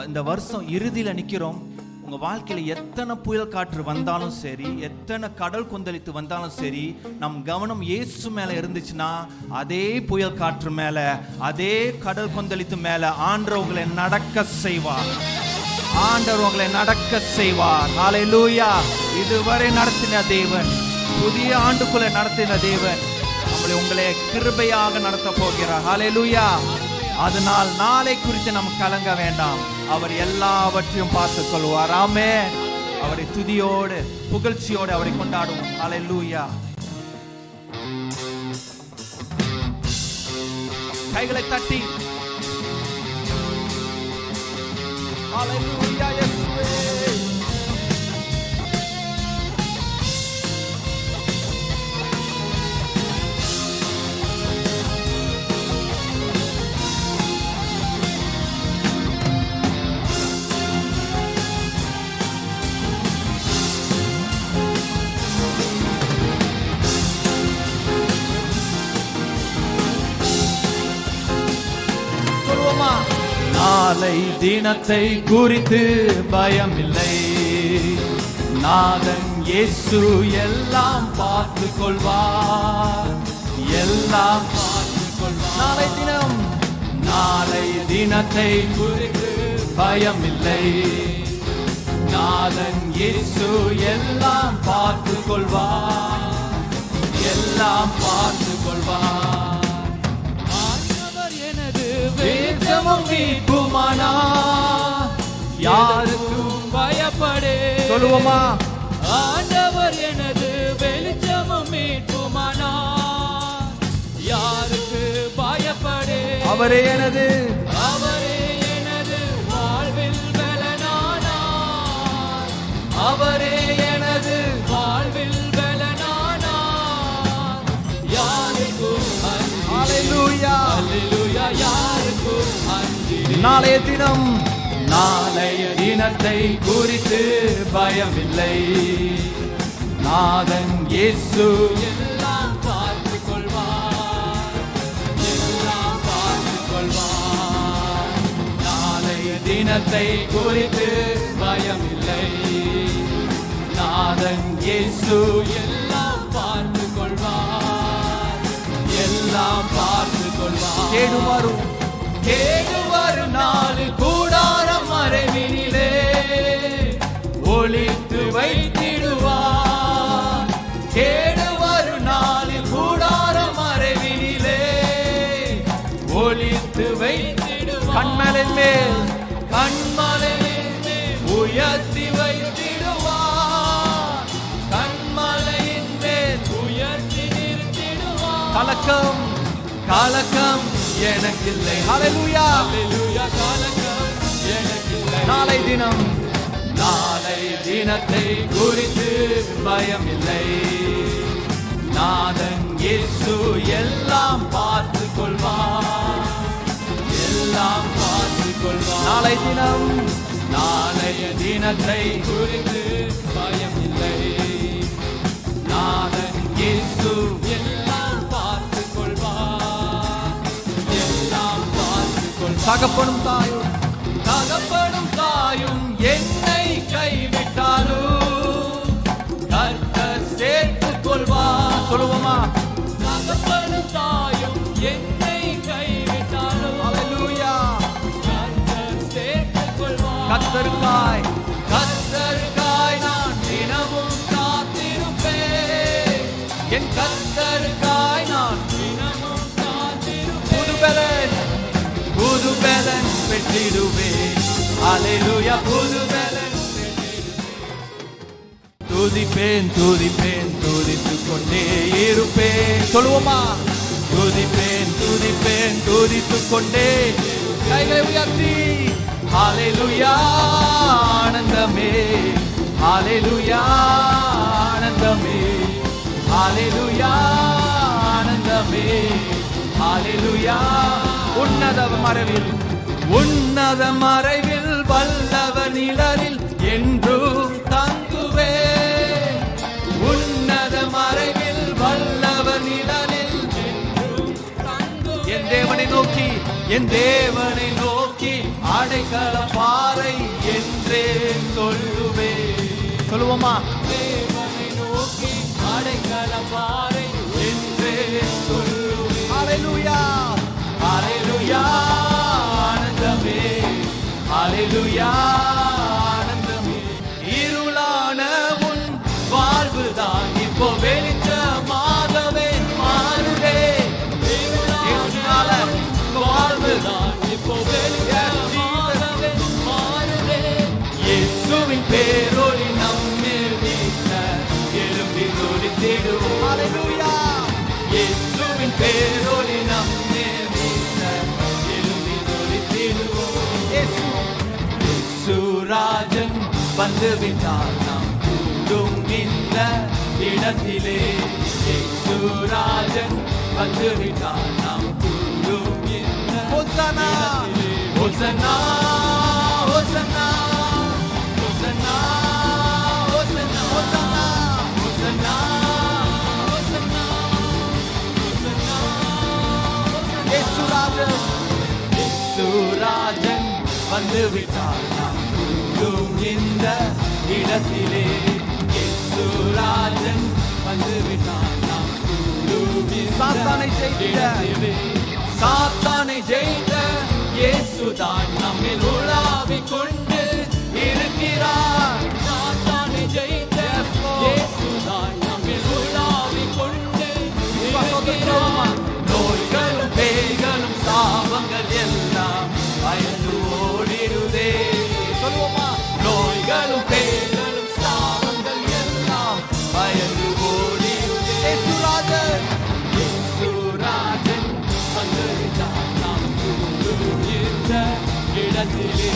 இந்த வருஷம் இறுதியில நிக்கிறோம். உங்க வாழ்க்கையில எத்தனை புயல் காற்று வந்தாலும் சரி, எத்தனை கடல் கொந்தளித்து வந்தாலும் சரி, நம் கவனம் இயேசு மேல இருந்துச்சுன்னா அதே புயல் காற்று மேல, அதே கடல் கொந்தளித்து மேல ஆண்டவர் உங்களை நடக்க செய்வார். ஆண்டவர் உங்களை நடக்க செய்வார். ஹல்லேலூயா. இதுவரை நடத்தின தேவன், புதிய ஆண்டுக்குள்ள நடத்தின தேவன் உங்களை கிருபையாக நடத்த போகிறார். ஹல்லேலூயா. அதனால் நாளை குறித்து நாம் கலங்க வேண்டாம். அவர் எல்லாவற்றையும் பார்த்துக் கொள்வார். ஆமென். அவரை துதியோடு புகழ்ச்சியோடு அவரை கொண்டாடுவோம். ஹல்லேலூயா. கைகளை தட்டி ஹல்லேலூயா. இயேசுவே நாளை தினத்தை குறித்து பயமில்லை. நாதன் இயேசு எல்லாம் பார்த்துக் கொள்வார். எல்லாம் பார்த்துக் கொள்வார். நாளை தினத்தை குறித்து பயமில்லை. நாதன் இயேசு எல்லாம் பார்த்துக் கொள்வார். எல்லாம் பார்த்துக் கொள்வார். வேதமும் மீட்புமானா யாருக்கும் பயப்படே. சொல்லுவோமா? ஆண்டவர் எனது வெளிச்சமும் மீட்புமானா யாருக்கு பயப்படே. அவரே எனது வாழ்வில் பலனானார். அவரே எனது வாழ்வில் பலனானார். யாருக்கும் ஹல்லேலூயா. ஹல்லேலூயா. யாருக்கும் நாளைய தினம், நாளைய தினத்தை குறித்து பயமில்லை. நாதன் இயேசு எல்லாம் பார்த்துக் கொள்வார். எல்லாம் பார்த்துக் கொள்வார். நாளைய தினத்தை குறித்து பயமில்லை. நாதன் இயேசு எல்லாம் பார்த்துக் கொள்வார். எல்லாம் பார்த்துக் கொள்வார். கேடுவாரு நாள் கூடாரம் மறைவினிலே ஒளித்து வைத்திடுவார். கேடுவாரு நாளில் கூடாரம் மறைவினிலே ஒளித்து வைத்திடுவார். கண்மலையின் மேல் உயர்த்தி வைத்திடுவார். கண்மலையின் மேல் உயர்த்தி நிறுத்திடுவார். கலக்கம் எனக்கில்லை. ஹல்லேலூயா. ஹல்லேலூயா. கலக்கம் எனக்கில்லை. நாளை தினம், நாளை தினத்தை குறித்து பயமில்லை. நாதன் இயேசு எல்லாம் பார்த்துக் கொள்வார். எல்லாம் பார்த்துக் கொள்வார். நாளை தினம், நாளைய தினத்தை குறித்து பயமில்லை. நாதன் இயேசு எல்லாம் பார்த்துக் கொள்வார். தகப்பனும் தாயும் என்னை கைவிட்டாலும் கர்த்தர் சேர்த்துக் கொள்வார். சொல்லுவோமா? தகப்பனும் தாயும் என்னை கைவிட்டாலும் ஹல்லேலூயா கர்த்தர் சேர்த்துக் கொள்வார். கர்த்தருக்காய் நான் தினமும் காத்திருப்பேன். என் கர்த்தருக்காய் நான் தினமும் காத்திருப்பேன். புது பலன் பெற்றிடுவேன். ஹல்லேலூயா. புது பலன் துதிப்பேன் துதித்துக் கொண்டே இருப்பேன். சொல்லுவோமா? துதிப்பேன் துதித்துக் கொண்டே. கைகளை உயர்த்தி ஹல்லேலூயா ஆனந்தமே. ஹல்லேலூயா ஆனந்தமே. ஹல்லேலூயா ஆனந்தமே. ஹல்லேலூயா. உன்னத மறைவில் வல்லவர் நிழலில் என்றும் தங்குவேன். உன்னத மறைவில் வல்லவர் நிழலில் என்றும் தங்குவேன். என் தேவனை நோக்கி அடைக்கல பாறை என்றே சொல்லுவே. சொல்லுவோமா? தேவனை நோக்கி அடைக்கல பாறை என்றே சொல்லுவே. ஹல்லேலூயா ஹல்லேலூயா ஆனந்தமே, ஹல்லேலூயா ஆனந்தமே. இருளான உன் வாழ்வுதான் இப்போ வெளிச்சமாகவே மாறுதே. இருளான வாழ்வுதான் இப்போ வெளிச்சமாகவே மாறுதே. இயேசுவின் பேரொளி நம்மேல் வீச எழும்பி துதித்திடுவோம். ஹல்லேலூயா. இயேசுவின் பேரொளி நம்மேல் வீச எழும்பி துதித்திடுவோம். இயேசு ராஜன் வந்துவிட்டார் நாம் கூடும் இந்த இடத்திலே. இயேசு ராஜன் வந்துவிட்டார் நாம் கூடும் இந்த ஹோசன்னா ஹோசன்னா ஹோசன்னா ஹோசன்னா ஹோசன்னா ஹோசன்னா ஹோசன்னா ஹோசன்னா ஹோசன்னா. இயேசு ராஜன் இயேசு ராஜன் வந்துவிட்டார் நாம் கூடும் இந்த இடத்திலே. இயேசு ராஜன் வந்துவிட்டார் நாம் கூடும் சாத்தானை ஜெயித்த சாத்தானை ஜெயித்த இயேசுதான் நம்மில் உலாவிக் கொண்டு இருக்கிறார். சாத்தானை ஜெயித்த இயேசுதான் நம்மில் உலாவிக் கொண்டு இருக்கிறார். நோய்களும் பேய்களும் சாபங்கள் எல்லாம் பயந்து ஓடிடுதே. சொல்லுவோமா? நோய்களும் பேய்களும் சாபங்கள் எல்லாம் பயந்து ஓடிடுதே. இயேசுராஜன் இயேசுராஜன் வந்துவிட்டார் நாம் கூடும் இந்த இடத்திலே.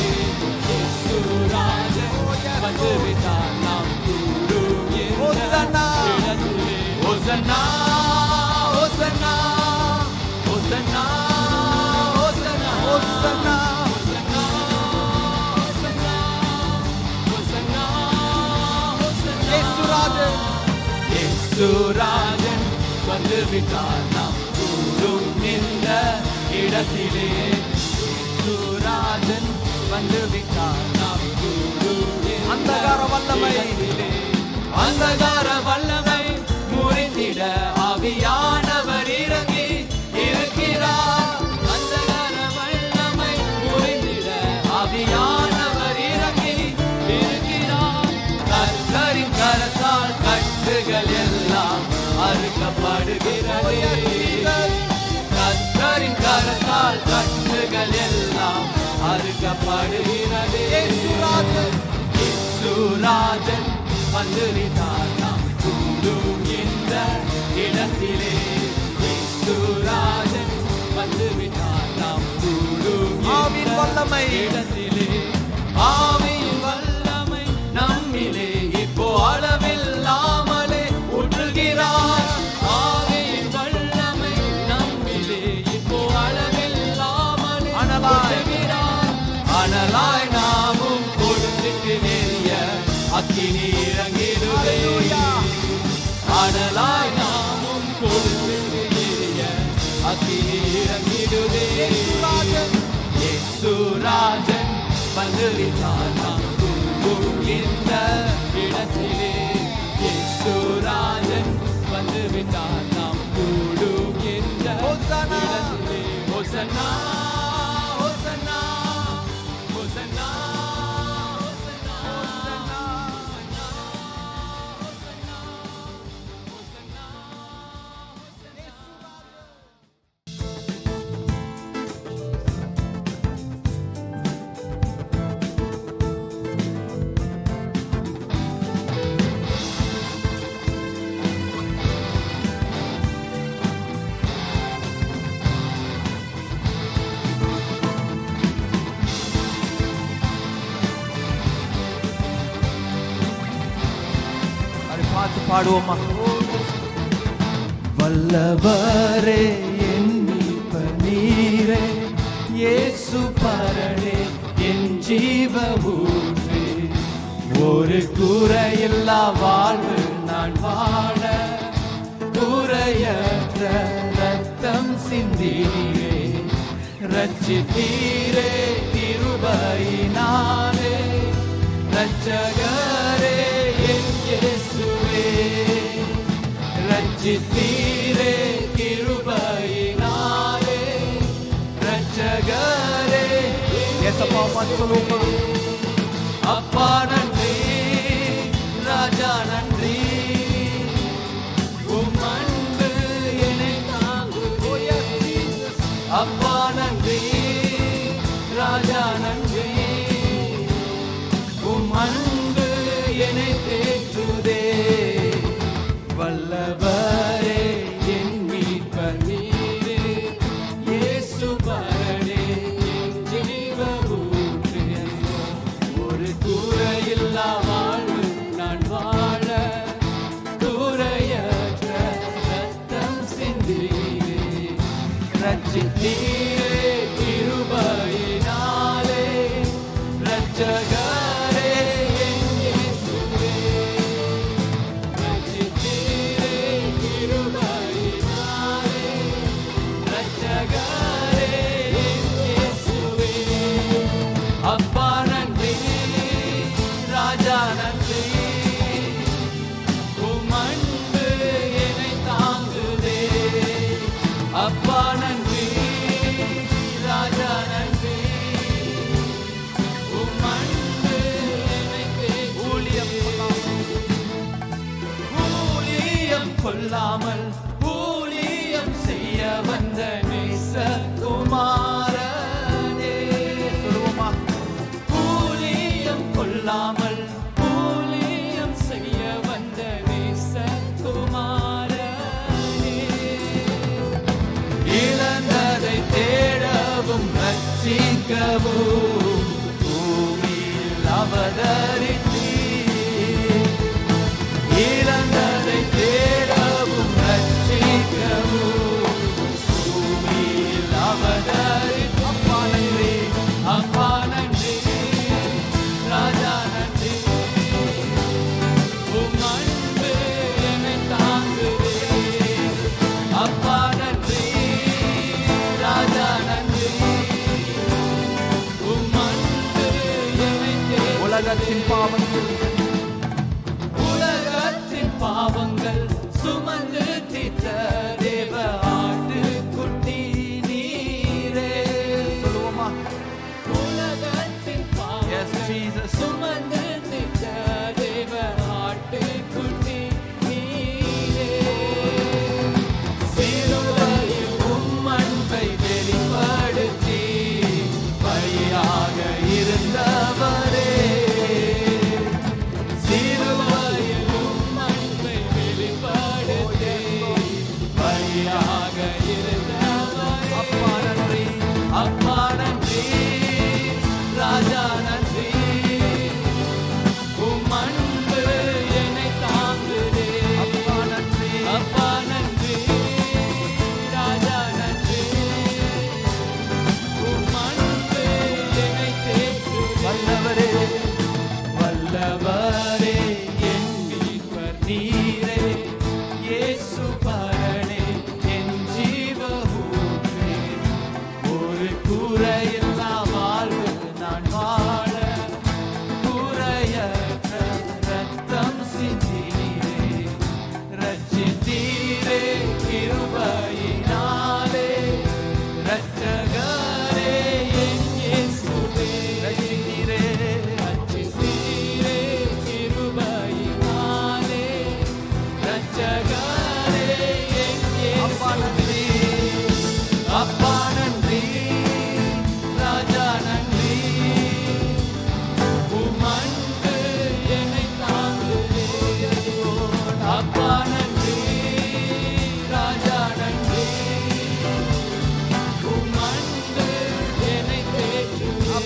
இயேசுராஜன் வந்துவிட்டார் நாம் கூடும் இந்த இடத்திலே. ஹோசன்னா ஹோசன்னா ஹோசன்னா ஹோசன்னா ஹோசன்னா ஹோசன்னா ஹோசன்னா ஹோசன்னா ஹோசன்னா. இயேசுராஜன் இயேசுராஜன் வந்துவிட்டார் நாம் கூடும் இந்த இடத்திலே. இயேசுராஜன் வந்துவிட்டார் நாம் கூடும் அந்தகார வல்லமை அந்தகார வல்லமை முறிந்திட ஆவியானவர் இறங்கி இருக்கிறார். அந்தகார வல்லமை முறிந்திட ஆவியானவர் இறங்கி இருக்கிறார். கர்த்தரின் கரத்தால் கட்டுகள் எல்லாம் அறுக்கப்படுகிறது. கர்த்தரின் கரத்தால் கட்டுகள் எல்லாம் அறுக்கப்படுகிறது. இயேசுராஜன் வந்துவிட்டார் நாம் கூடும் இந்த இடத்திலே. இயேசுராஜன் வந்துவிட்டார் நாம் கூடும் ஆவியின் வல்லமை இடத்திலே. ஆவியின் வல்லமை நம்மிலே இப்போ அளவில்லாமலே ஊற்றுகிறார். ஆவியின் வல்லமை நம்மிலே இப்போ அளவில்லாமலே ஊற்றுகிறார். அனலாய் நாமும் கொடுத்துட்டு நெறிய அக்கினி இறங்கிடுவே. அனலாய் நாமும் கொடுத்துட்டு நெறிய அக்கினி இறங்கிடுவே. இயேசுராஜன் வந்துவிட்டார் நாம் கூடும் இந்த இடத்திலே. இயேசுராஜன் வந்துவிட்டார் நாம் கூடும் இந்த இடத்திலே. ஹோசன்னா ஹோசன்னா ஹோசன்னா பாடுவோமா? வல்லவரே என் மீட்பர் நீரே, இயேசு பரனே என் ஜீவ ஊற்றே. ஒரு குறையில்லா வாழ்வு நான் வாழ குறையற்ற ரத்தம் சிந்தினீரே. ரட்சித்தீரே கிருபையினாலே ரட்சகரே என் இயேசுவே ரட்சித்தீரே கிருபையினாலே ரட்சகரே ஏசப்பா பார்த்து சொல்லுவோமா அப்பா நன்றி ராஜா நன்றி உம் அன்பு என்னை தாங்குதே அப்பா நன்றி ராஜா நன்றி உம் அன்பு என்னை தேற்றுதே வல்லவரே என் மீட்பர் நீரே இயேசு பரனே என் ஜீவ ஊற்று ஒரு குறையில்லா வாழ்வு நான் வாழ குறையற்ற ரத்தம் சிந்தினீரே ரட்சித்தீரே கிருபையினாலே ரட்சகரே என் இயேசுவே ரட்சித்தீரே கிருபையினாலே ரட்சகரே என் இயேசுவே அப்பா நன்றி ராஜா நன்றி உம் அன்பு என்னை தாங்குதே அப்பா நன்றி ராஜா நன்றி உம் அன்பு என்னை ஊழியம் கொள்ளாமல் ஊழியம் செய்ய வந்த நேசகுமாரனே சொல்லுவோமா ஊழியம் கொள்ளாமல் ஊழியம் செய்ய வந்த நேசகுமாரனே இழந்ததை தேடவும் ரட்சிக்கவும் பூமியில் அவதரித்தீர் இழந்ததை தேடவும் ரட்சிக்கவும் பூமியில் அவதரித்தீர் அப்பா நன்றி ராஜா நன்றி உம் அன்பு என்னை தாங்குதே அப்பா நன்றி ராஜா நன்றி உம் அன்பு என்னை உலகத்தின் பாவங்கள் சுமந்து தீர்த்த தேவ ஆட்டுக்குட்டி நீரே சொல்லுவோமா உலகத்தின் பாவங்கள் சுமந்து தீர்த்த தேவ ஆட்டுக்குட்டி நீரே சிலுவையில் உம் அன்பை வெளிப்படுத்தி பலியாக இருந்தவரே சிலுவையில் உம் அன்பை வெளிப்படுத்தி பலியாக இருந்தவரே அப்பா நன்றி ராஜா நன்றி உம் அன்பு என்னை தாங்குதே அப்பா நன்றி ராஜா நன்றி உம் அன்பு என்னை தேற்றுதே வல்லவரே என் மீட்பர் நீரே இயேசு பரனே என் ஜீவ ஊற்றே ஒரு குறையில்லா வாழ்வு நான் வாழ குறையற்ற ரத்தம் சிந்தினீரே ரட்சித்தீரே கிருபையினாலே ரட்சகரே என் இயேசுவே ரட்சித்தீரே கிருபையினாலே ரட்சகரே என் இயேசுவே அப்பா நன்றி ராஜா நன்றி உம் அன்பு என்னை தாங்குதே அப்பா நன்றி ராஜா நன்றி உம் அன்பு என்னை தேற்றுதே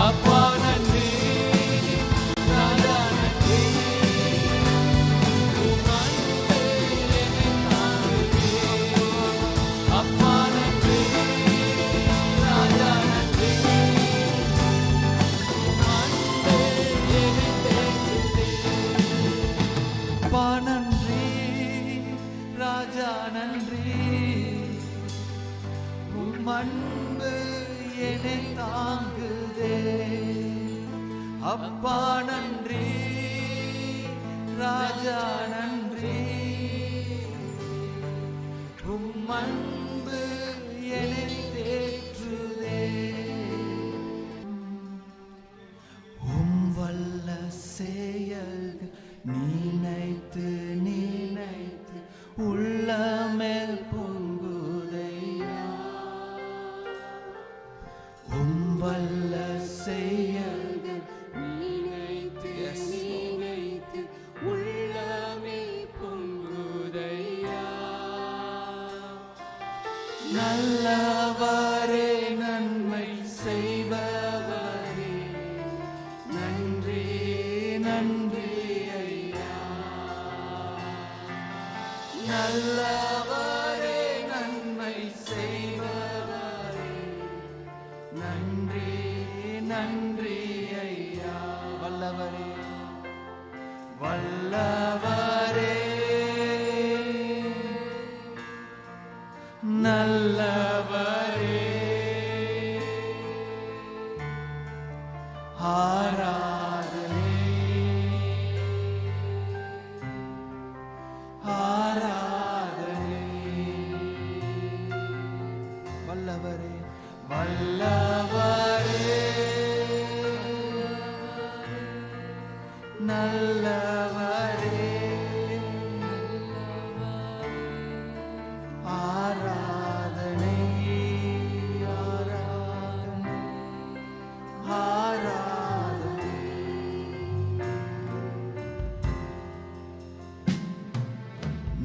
அப்பா நன்றி ராஜா நன்றி உம் அன்பு என்னை தாங்குதே அப்பா நன்றி ராஜா நன்றி உம் அன்பு என்னை தேற்றுதே அப்பா நன்றி ராஜா நன்றி உம் அன்பு என்னை அப்பா நன்றி, ராஜா நன்றி, உம் அன்பு என்னை தேற்றுதே. உம் வல்ல செயல்கள் நினைத்து நினைத்து உள்ளமே பொங்குதையா. உம் வல்ல செயல்கள் நினைத்து நினைத்து உள்ளமே பொங்குதையா. நல்லவரே நன்மை செய்பவரே, நன்றி நன்றி ஐயா. நல்லவரே நன்மை செய்பவரே, நன்றி நன்றி ஐயா. வல்லவரே வல்லவரே நல்லவரே, ஆராதனை ஆராதனை. வல்லவரே வல்லவரே நல்லவரே, ஆராதனை ஆராதனை ஆராதனை.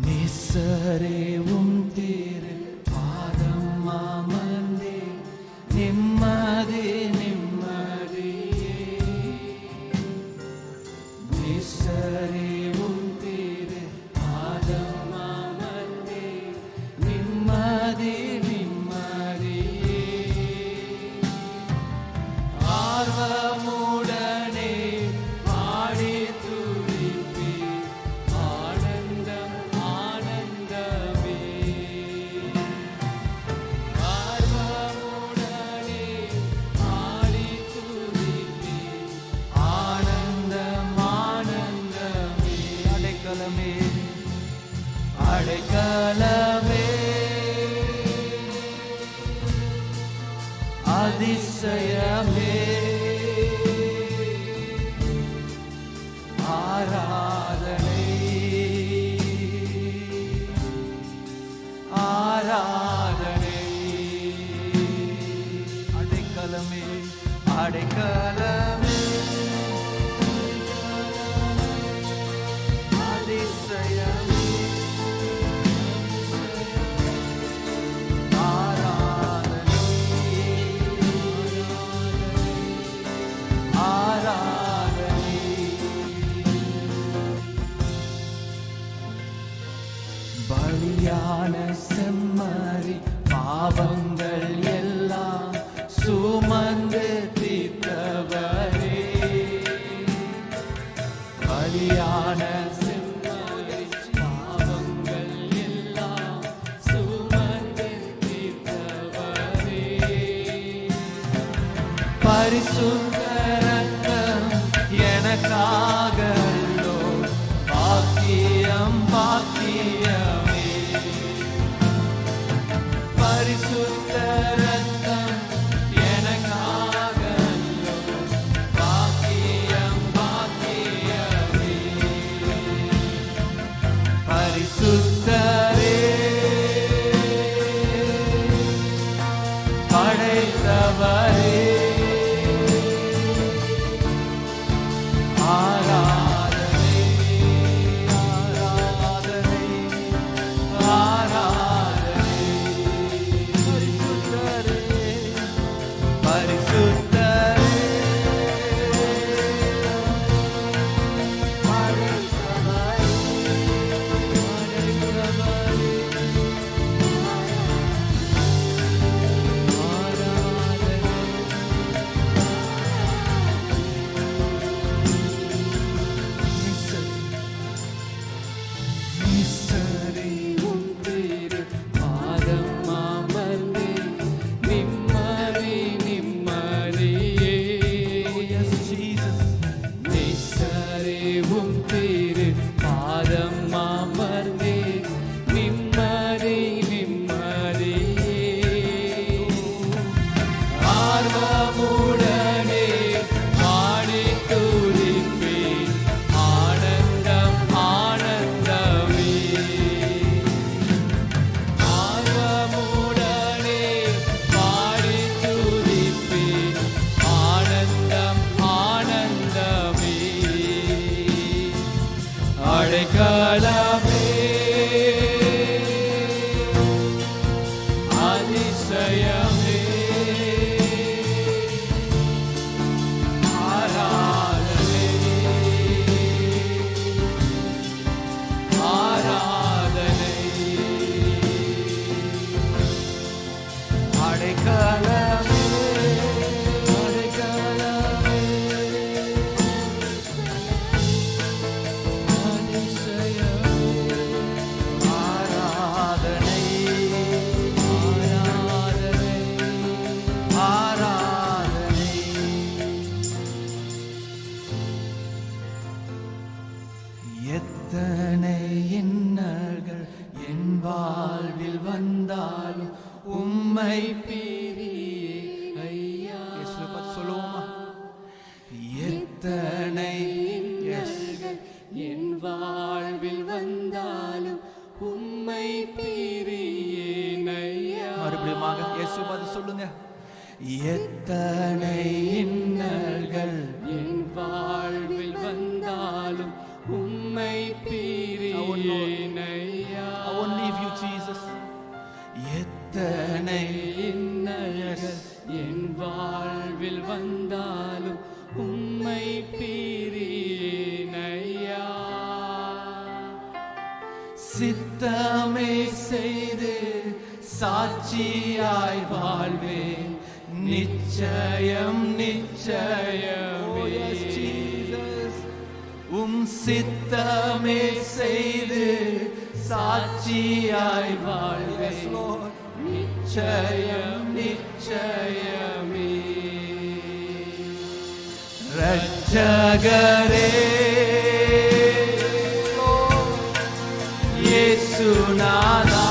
நேசரே உம் திரு பாதம் அமர்ந்தே, நிம்மதி நிம்மதியே. நேசரே உம் திரு பாதம் அமர்ந்தே, நிம்மதி நிம்மதியே. ஆர்வமுடனே பாடி துதிப்பே, ஆனந்தம் ஆனந்தமே. ஆர்வமுடனே பாடி துதிப்பே, ஆனந்தம் ஆனந்தமே. அடைக்கலமே அடைக்கலமே, அதிசயமே, ஆராதனை ஆராதனை. அடைக்கலமே அடைக்கலமே, அதிசயமே, ஆராதனை ஆராதனை. பலியான செம்மறி பாவங்கள் எல்லாம் சுமந்து தீர்த்தவர், எத்தனை இன்னல்கள் என் வாழ்வில் வந்தாலும் உம்மை பிரியேனையா. I won't leave you, Jesus. எத்தனை இன்னல்கள் என் வாழ்வில் வந்தாலும் உம்மை பிரியேனையா. சித்தமே செய்து சாட்சியாய் வாழ்வேன் நிச்சயம் நிச்சயமே. சித்தமே செய்து சாட்சியாய் வாழ்வேன் நிச்சயம் நிச்சயமே. ரட்சகரே இயேசுநாதா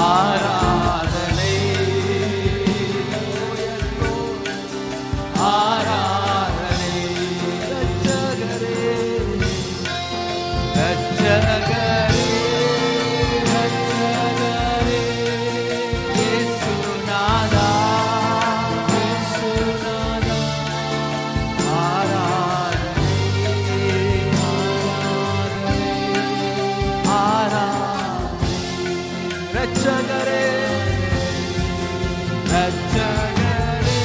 ஆராதனை ஆராதனை. ரட்சகரே ரட்சகரே ரட்சகரே இயேசுநாதா இயேசுநாதா ஆராதனை ஆராதனை. ரட்சகரே ரட்சகரே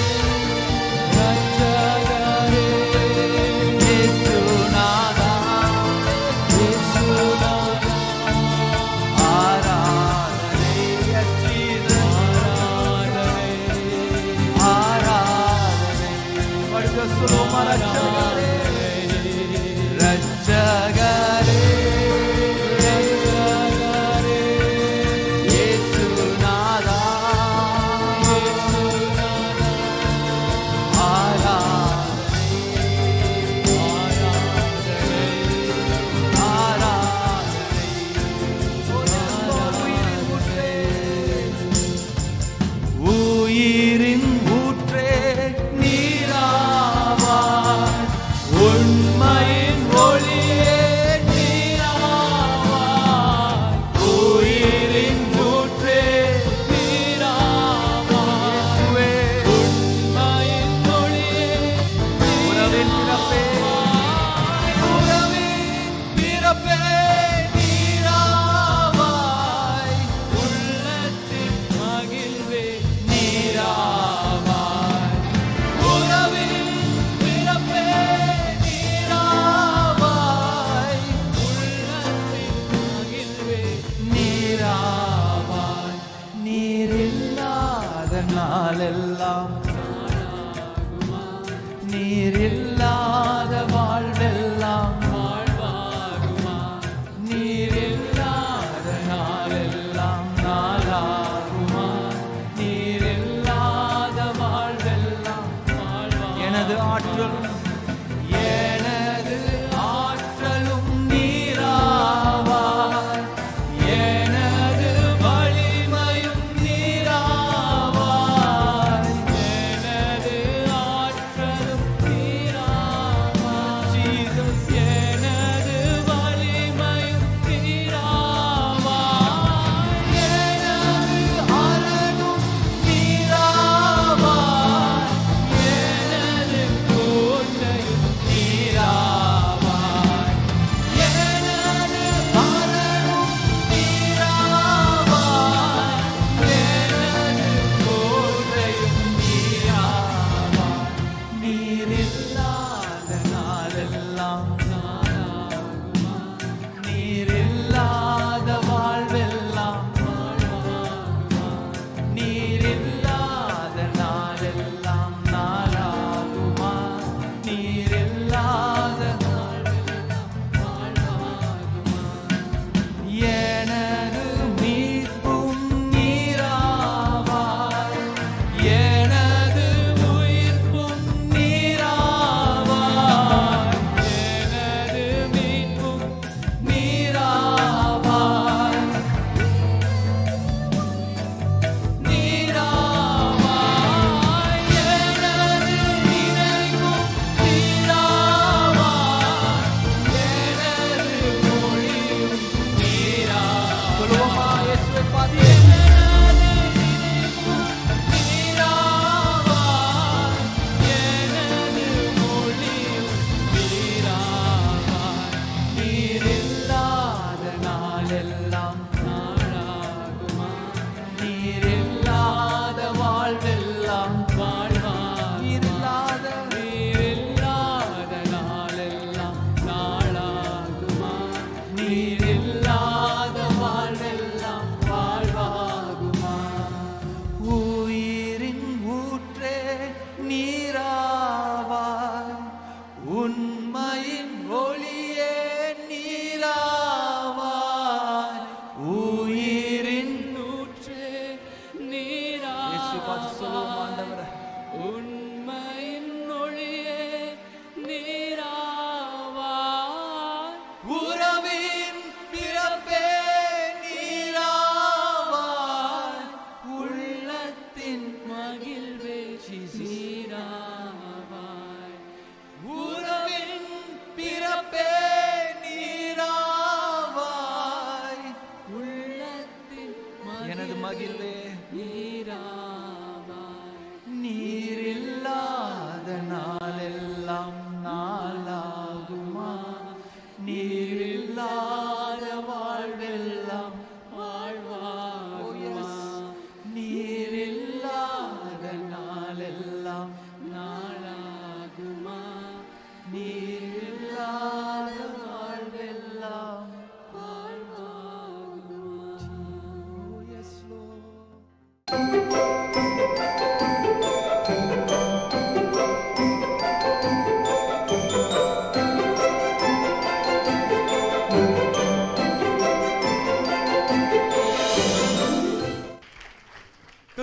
ரட்சகரே இயேசுநாதா இயேசுநாதா ஆராதனை. ஆராதனை ஆராதனை. படுக்க சொல்லுமா ரட்சகரே ரட்சகரே ரட்சகரே இயேசுநாதா உயிரின் ஊற்றே நீராவாய் உண்மையின் ஒளியே நீராவாய். உயிரின் ஊற்றே நீராவாய் உண்மையின் ஒளியே உறவின் பிறப்பே உறவின் பிறப்பே நீராவாய் உள்ளத்தின் மகிழ்வே நீராவாய். உறவின் பிறப்பே நீராவாய் உள்ளத்தின் மகிழ்வே நீராவாய். நீரில்லாத நாளெல்லாம் நீரில்லாத வாழ்வெல்லாம் வாழ்வாகுமா. நீரில்லாத நாளெல்லாம் நாளாகுமா. நீரில்லாத வாழ்வெல்லாம் வாழ்வா. எனது ஆற்றலும் எனது ஆற்றலும் நீராவாய் எனது வலிமையும் நீராவாய் எனது ஆற்றலும் நீராவாய்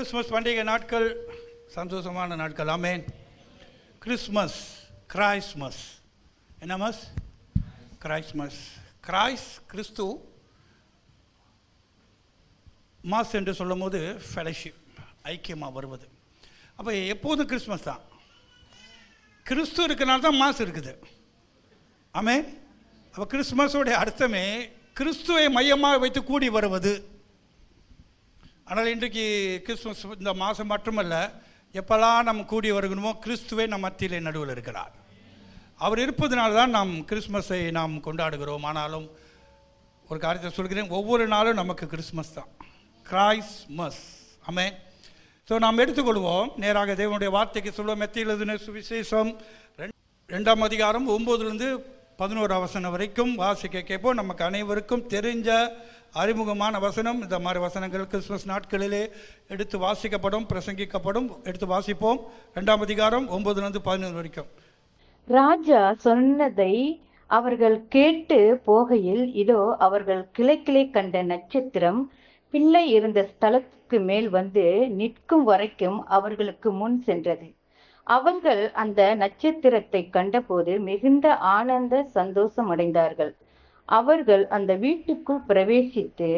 கிறிஸ்மஸ் பண்டிகை நாட்கள் சந்தோஷமான நாட்கள். ஆமென். கிறிஸ்மஸ், கிரைஸ்மஸ். என்ன மஸ்? கிரைஸ்மஸ். கிறிஸ்து. மாஸ் என்று சொல்லும் போது ஃபெலோஷிப், ஐக்கியமாக வருவது. அப்போ எப்போதும் கிறிஸ்மஸ் தான். கிறிஸ்து இருக்கிறனால தான் மாஸ் இருக்குது. ஆமென். அப்போ கிறிஸ்மஸோடைய அர்த்தமே கிறிஸ்துவை மையமாக வைத்து கூடி வருவது. ஆனால் இன்றைக்கு கிறிஸ்மஸ் இந்த மாதம் மட்டுமல்ல, எப்போல்லாம் நம்ம கூடி வருகணுமோ கிறிஸ்துவை நம் மத்தியிலே நடுவில் இருக்கிறார். அவர் இருப்பதனால தான் நாம் கிறிஸ்மஸை நாம் கொண்டாடுகிறோம். ஆனாலும் ஒரு காரியத்தை சொல்கிறேன், ஒவ்வொரு நாளும் நமக்கு கிறிஸ்மஸ் தான். கிரைஸ்மஸ். ஆமென். ஸோ நாம் எடுத்துக்கொள்வோம், நேராக தேவனுடைய வார்த்தைக்கு சொல்லுவோம். மத்தேயு எழுதின சுவிசேஷம் 2ஆம் அதிகாரம் 9-11 வசனம் வரைக்கும் வாசிக்க கேட்போம். நமக்கு அனைவருக்கும் தெரிஞ்ச அறிமுகமான வசனம். இந்த மாதிரி வசனங்கள் கிறிஸ்மஸ் நாட்களிலே எடுத்து வாசிக்கப்படும், பிரசங்கிக்கப்படும். எடுத்து வாசிப்போம். 2ஆம் அதிகாரம் 9-11 வரைக்கும். ராஜா சொன்னதை அவர்கள் கேட்டு போகையில், இதோ அவர்கள் கிழக்கிலே கண்ட நட்சத்திரம் பிள்ளை இருந்த ஸ்தலத்துக்கு மேல் வந்து நிற்கும் வரைக்கும் அவர்களுக்கு முன் சென்றது. அவர்கள் அந்த நட்சத்திரத்தை கண்டபோது மிகுந்த ஆனந்த சந்தோஷம் அடைந்தார்கள். அவர்கள் அந்த வீட்டுக்குள் பிரவேசித்து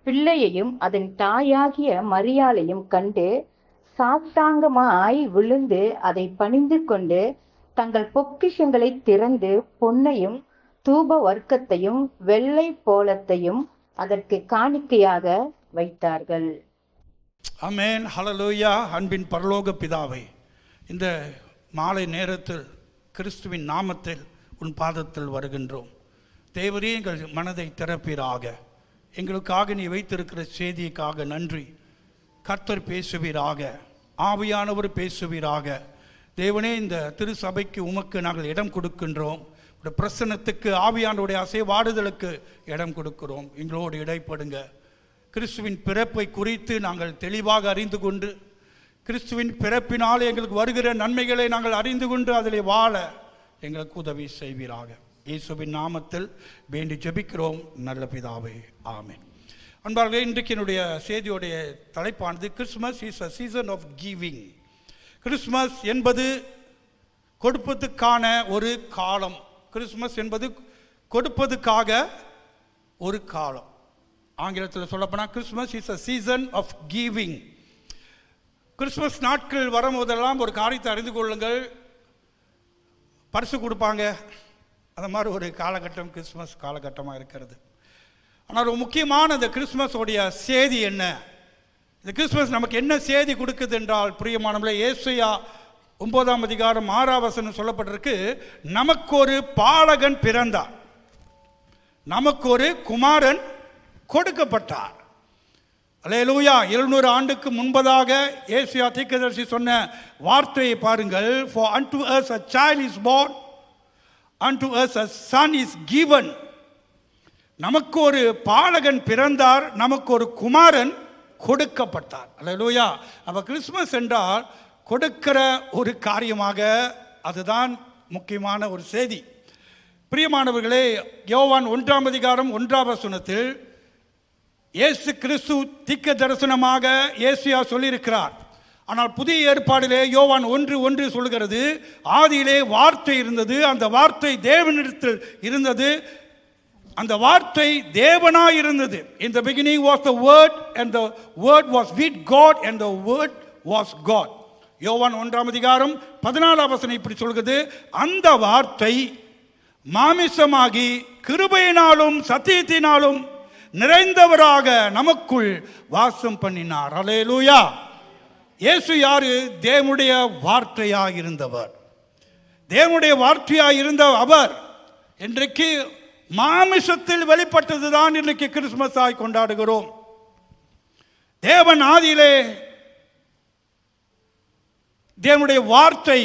பிள்ளையையும் அதன் தாயாகிய மரியாளையும் கண்டு சாஷ்டாங்கமாய் விழுந்து அதை பணிந்து கொண்டு தங்கள் பொக்கிஷங்களை திறந்து பொன்னையும் தூப வர்க்கத்தையும் வெள்ளை போலத்தையும் அதற்கு காணிக்கையாக வைத்தார்கள். ஆமென். ஹல்லேலூயா. அன்பின் பரலோக பிதாவே, இந்த மாலை நேரத்தில் கிறிஸ்துவின் நாமத்தில் உன் பாதத்தில் வருகின்றோம். தேவரே, எங்கள் மனதை திறப்பீராக. எங்களுக்காக நீ வைத்திருக்கிற செய்திக்காக நன்றி. கர்த்தர் பேசுவீராக, ஆவியானவர் பேசுவீராக. தேவனே, இந்த திருசபைக்கு உமக்கு நாங்கள் இடம் கொடுக்கின்றோம். உடைய பிரசன்னத்துக்கு, ஆவியானுடைய அசைவாடுதலுக்கு இடம் கொடுக்கிறோம். எங்களோடு இடைப்படுங்க. கிறிஸ்துவின் பிறப்பை குறித்து நாங்கள் தெளிவாக அறிந்து கொண்டு, கிறிஸ்துவின் பிறப்பினால் எங்களுக்கு வருகிற நன்மைகளை நாங்கள் அறிந்து கொண்டு அதில் வாழ எங்களுக்கு உதவி செய்வீராக. இயேசுவின் நாமத்தில் வேண்டி ஜெபிக்கிறோம் நல்ல பிதாவே. ஆமென். அன்பார்களே, இன்றைக்கு என்னுடைய செய்தியுடைய தலைப்பானது Christmas is a season of giving. Christmas என்பது கொடுப்பதுக்கான ஒரு காலம். கிறிஸ்மஸ் என்பது கொடுப்பதுக்காக ஒரு காலம். ஆங்கிலத்தில் சொல்லப்போனால் Christmas is a season of giving. Christmas நாட்கள் வரும்போதெல்லாம் ஒரு காரியத்தை அறிந்து கொள்ளுங்கள், பரிசு கொடுப்பாங்க. அந்த மாதிரி ஒரு காலகட்டம் கிறிஸ்மஸ் காலகட்டமாக இருக்கிறது. ஆனால் ஒரு முக்கியமான இந்த கிறிஸ்மஸோடைய செய்தி என்ன? இந்த கிறிஸ்மஸ் நமக்கு என்ன செய்தி கொடுக்குது என்றால், பிரியமானவர்களே, ஏசாயா 9ஆம் அதிகாரம் 6ஆம் வசனம் சொல்லப்பட்டிருக்கு, நமக்கு ஒரு பாலகன் பிறந்தார், நமக்கு ஒரு குமாரன் கொடுக்கப்பட்டார். அல்லேலூயா. 700 ஆண்டுக்கு முன்பதாக ஏசாயா தீர்க்கதரிசி சொன்ன வார்த்தையை பாருங்கள். For unto us a child is born, unto us a son is given. நமக்கு ஒரு பாலகன் பிறந்தார், நமக்கு ஒரு குமாரன் கொடுக்கப்பட்டார். அல்லேலூயா. அப்ப கிறிஸ்மஸ் என்றால் கொடுக்கிற ஒரு காரியமாக, அதுதான் முக்கியமான ஒரு செய்தி. பிரியமானவர்களே, யோவான் 1ஆம் அதிகாரம் 1ஆம் வசனத்தில் இயேசு கிறிஸ்து தீர்க்க தரிசனமாக ஏசாயா சொல்லியிருக்கிறார். ஆனால் புதிய ஏற்பாடிலே யோவான் 1:1 சொல்கிறது, ஆதியிலே வார்த்தை இருந்தது, அந்த வார்த்தை தேவனிடத்தில் இருந்தது, அந்த வார்த்தை தேவனாய் இருந்தது. In the beginning was the word and the word was with God and the word was God. யோவான் 1ஆம் அதிகாரம் 14ஆம் வசனம் இப்படி சொல்கிறது, அந்த வார்த்தை மாமிசமாகி கிருபையினாலும் சத்தியத்தினாலும் நிறைந்தவராக நமக்குள் வாசம் பண்ணினார். அல்லேலூயா. இயேசு யாரு? தேவனுடைய வார்த்தையாக இருந்தவர். தேவனுடைய வார்த்தையாக இருந்த அவர் இன்றைக்கு மாமிசத்தில் வெளிப்பட்டதுதான் இன்றைக்கு கிறிஸ்துமஸ் ஆய் கொண்டாடுகிறோம். தேவன் ஆதியிலே தேவனுடைய வார்த்தை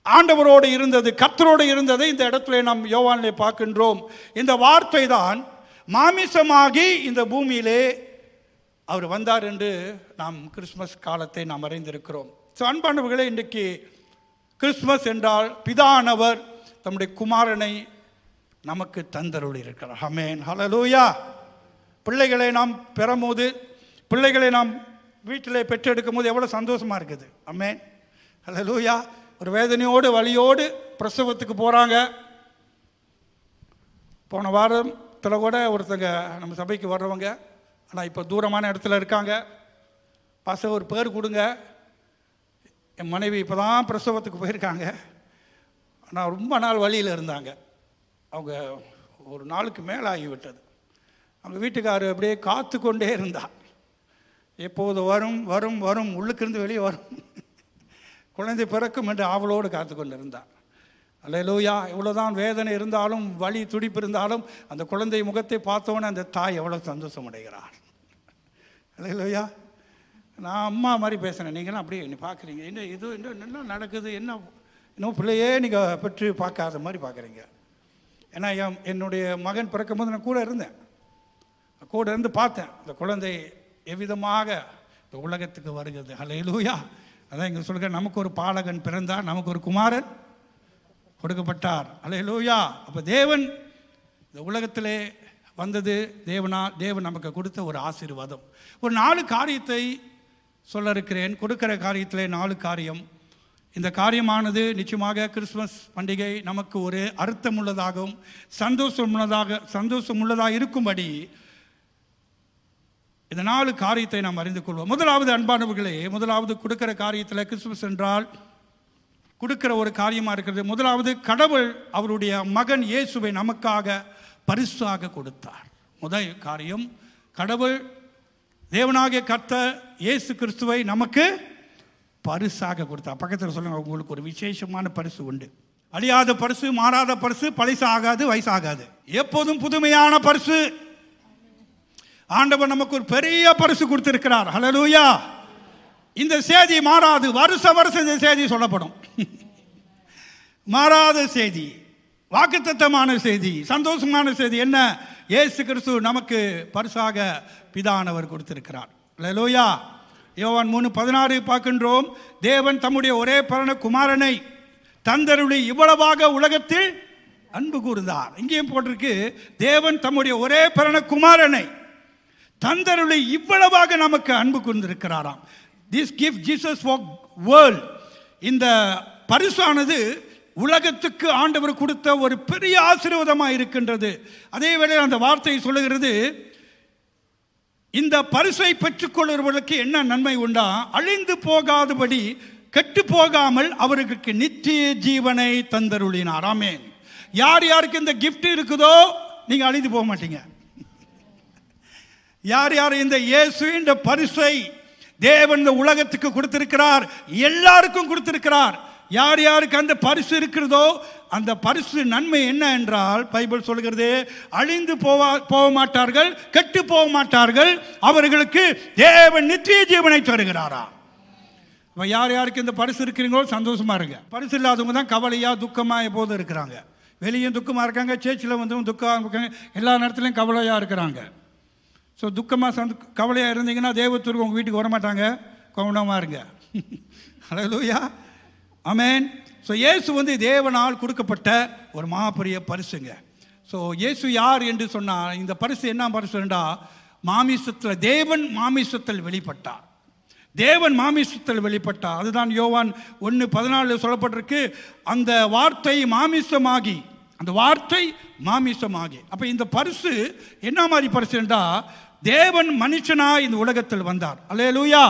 ஆண்டவரோடு இருந்தது, கர்த்தரோடு இருந்ததை இந்த இடத்துல நாம் யோவானிலே பார்க்கின்றோம். இந்த வார்த்தை தான் மாமிசமாகி இந்த பூமியிலே அவர் வந்தார் என்று நாம் கிறிஸ்துமஸ் காலத்தை நாம் அறிந்திருக்கிறோம். அன்பானவர்களே, இன்றைக்கு கிறிஸ்துமஸ் என்றால் பிதானவர் தம்முடைய குமாரனை நமக்கு தந்தருளி இருக்கிறார். ஆமென். ஹல்லேலூயா. பிள்ளைகளை நாம் பெறும்போது, பிள்ளைகளை நாம் வீட்டில் பெற்றெடுக்கும் போது எவ்வளோ சந்தோஷமாக இருக்குது. ஆமென், ஹல்லேலூயா. ஒரு வேதனையோடு வலியோடு பிரசவத்துக்கு போகிறாங்க. போன வாரத்தில் கூட ஒருத்தங்க நம்ம சபைக்கு வர்றவங்க, ஆனால் இப்போ தூரமான இடத்துல இருக்காங்க. பாஸ்டர் ஒரு பேர் கொடுங்க, என் மனைவி இப்போ தான் பிரசவத்துக்கு போயிருக்காங்க, ஆனால் ரொம்ப நாள் வழியில் இருந்தாங்க. அவங்க ஒரு நாளுக்கு மேலே ஆகிவிட்டது. அவங்க வீட்டுக்காரர் அப்படியே காத்து கொண்டே இருந்தார். எப்போது வரும் வரும் வரும், உள்ளுக்கிருந்து வெளியே வரும், குழந்தை பிறக்கும் என்று ஆவலோடு காத்து கொண்டு இருந்தார். அல்லேலூயா. எவ்வளோதான் வேதனை இருந்தாலும் வலி துடிப்பு இருந்தாலும் அந்த குழந்தை முகத்தை பார்த்தோன்னே அந்த தாய் எவ்வளோ சந்தோஷம் அடைகிறார். அல்லேலூயா. நான் அம்மா மாதிரி பேசுகிறேன், நீங்களும் அப்படியே என்ன பார்க்குறீங்க, என்ன இது என்ன நடக்குது, இன்னும் பிள்ளையே நீங்கள் பெற்று பார்க்காத மாதிரி பார்க்குறீங்க. ஏன்னா என்னுடைய மகன் பிறக்கும் போது நான் கூட இருந்தேன், கூட இருந்து பார்த்தேன் அந்த குழந்தை எவ்விதமாக இந்த உலகத்துக்கு வருகிறது. அல்லேலூயா. அதான் இங்கே சொல்கிற, நமக்கு ஒரு பாலகன் பிறந்தார், நமக்கு ஒரு குமாரன் கொடுக்கப்பட்டார். அல்லேலூயா. அப்போ தேவன் இந்த உலகத்திலே வந்தது தேவன் நமக்கு கொடுத்த ஒரு ஆசீர்வாதம். ஒரு 4 காரியத்தை சொல்ல இருக்கிறேன். கொடுக்கிற காரியத்திலே 4 காரியம். இந்த காரியமானது நிச்சயமாக கிறிஸ்துமஸ் பண்டிகை நமக்கு ஒரு அர்த்தமுள்ளதாகவும் சந்தோஷமுள்ளதாக இருக்கும்படி இந்த 4 காரியத்தை நாம் அறிந்து கொள்வோம். முதலாவது, அன்பானவர்களே, முதலாவது கொடுக்கிற காரியத்தில் கிறிஸ்துமஸ் என்றால் கொடுக்கிற ஒரு காரியமாக இருக்கிறது. முதலாவது, கடவுள் அவருடைய மகன் இயேசுவை நமக்காக பரிசாக கொடுத்தார். முதல் காரியம், கடவுள் தேவனாகிய கர்த்தர் இயேசு கிறிஸ்துவை நமக்கு பரிசாக கொடுத்தார். பக்கத்தில் சொல்லுங்க, உங்களுக்கு ஒரு விசேஷமான பரிசு உண்டு. அழியாத பரிசு, மாறாத பரிசு, பழசு ஆகாது, வயசாகாது, எப்போதும் புதுமையான பரிசு. ஆண்டவர் நமக்கு ஒரு பெரிய பரிசு கொடுத்திருக்கிறார். ஹல்லேலூயா. இந்த செய்தி மாறாது. வருஷம் இந்த செய்தி சொல்லப்படும். மாறாத செய்தி, வாக்குத்தத்தமான செய்தி, சந்தோஷமான செய்தி. என்ன? இயேசு கிறிஸ்து நமக்கு பரிசாக பிதானவர் கொடுத்திருக்கிறார். ஹல்லேலூயா. யோவான் 3:16 பார்க்கின்றோம். தேவன் தம்முடைய ஒரே பிறந்த குமாரனை தந்தருளி இவ்வளவாக உலகத்தில் அன்பு கூர்ந்தார். இங்கேயும் போட்டிருக்கு, தேவன் தம்முடைய ஒரே பிறந்த குமாரனை தந்தருளி இவ்வளவாக நமக்கு அன்பு கூர்ந்திருக்கிறாராம். This gift Jesus for world. இந்த பரிசானது உலகத்துக்கு ஆண்டவர் கொடுத்த ஒரு பெரிய ஆசீர்வாதமாக இருக்கின்றது. அதே வேளையில் அந்த வார்த்தை சொல்லுகிறது, இந்த பரிசை பெற்றுக்கொள்கிறவர்களுக்கு என்ன நன்மை உண்டா? அழிந்து போகாதபடி, கெட்டு போகாமல் அவர்களுக்கு நித்திய ஜீவனை தந்தருளினார். ஆமென். யார் யாருக்கு இந்த கிஃப்ட் இருக்குதோ நீங்க அழிந்து போக மாட்டீங்க. யார் யார் இந்த இயேசு என்ற பரிசை தேவன் இந்த உலகத்துக்கு கொடுத்திருக்கிறார், எல்லாருக்கும் கொடுத்திருக்கிறார். யார் யாருக்கு அந்த பரிசு இருக்கிறதோ அந்த பரிசு நன்மை என்ன என்றால், பைபிள் சொல்கிறது, அழிந்து போக மாட்டார்கள், கெட்டு போக மாட்டார்கள், அவர்களுக்கு தேவன் நித்திய ஜீவனை தருகிறாரா. யார் யாருக்கு இந்த பரிசு இருக்கிறீங்களோ சந்தோஷமா இருங்க. பரிசு இல்லாதவங்க தான் கவலையா துக்கமா எப்போதும் இருக்கிறாங்க. வெளியும் துக்கமா இருக்காங்க, சேர்ச்சில் வந்து துக்கமாக இருக்காங்க, எல்லா நேரத்துலையும் கவலையா இருக்கிறாங்க. ஸோ துக்கமாக கவலையாக இருந்தீங்கன்னா தேவத்தூருக்கு உங்கள் வீட்டுக்கு வரமாட்டாங்க, கவனமாக இருங்க. ஹல்லேலூயா. ஆமென். ஸோ இயேசு வந்து தேவனால் கொடுக்கப்பட்ட ஒரு மாபெரிய பரிசுங்க. ஸோ இயேசு யார் என்று சொன்னால், இந்த பரிசு என்ன பரிசுண்டா, மாமிசத்தில் தேவன் மாமிசத்தில் வெளிப்பட்டார். தேவன் மாமிசத்தில் வெளிப்பட்டார். அதுதான் யோவான் 1:14 சொல்லப்பட்டிருக்கு. அந்த வார்த்தை மாமிசமாகி, அந்த வார்த்தை மாமிசமாகி. அப்போ இந்த பரிசு என்ன மாதிரி பரிசுண்டா, தேவன் மனுஷனா இந்த உலகத்தில் வந்தார். அல்லேலூயா.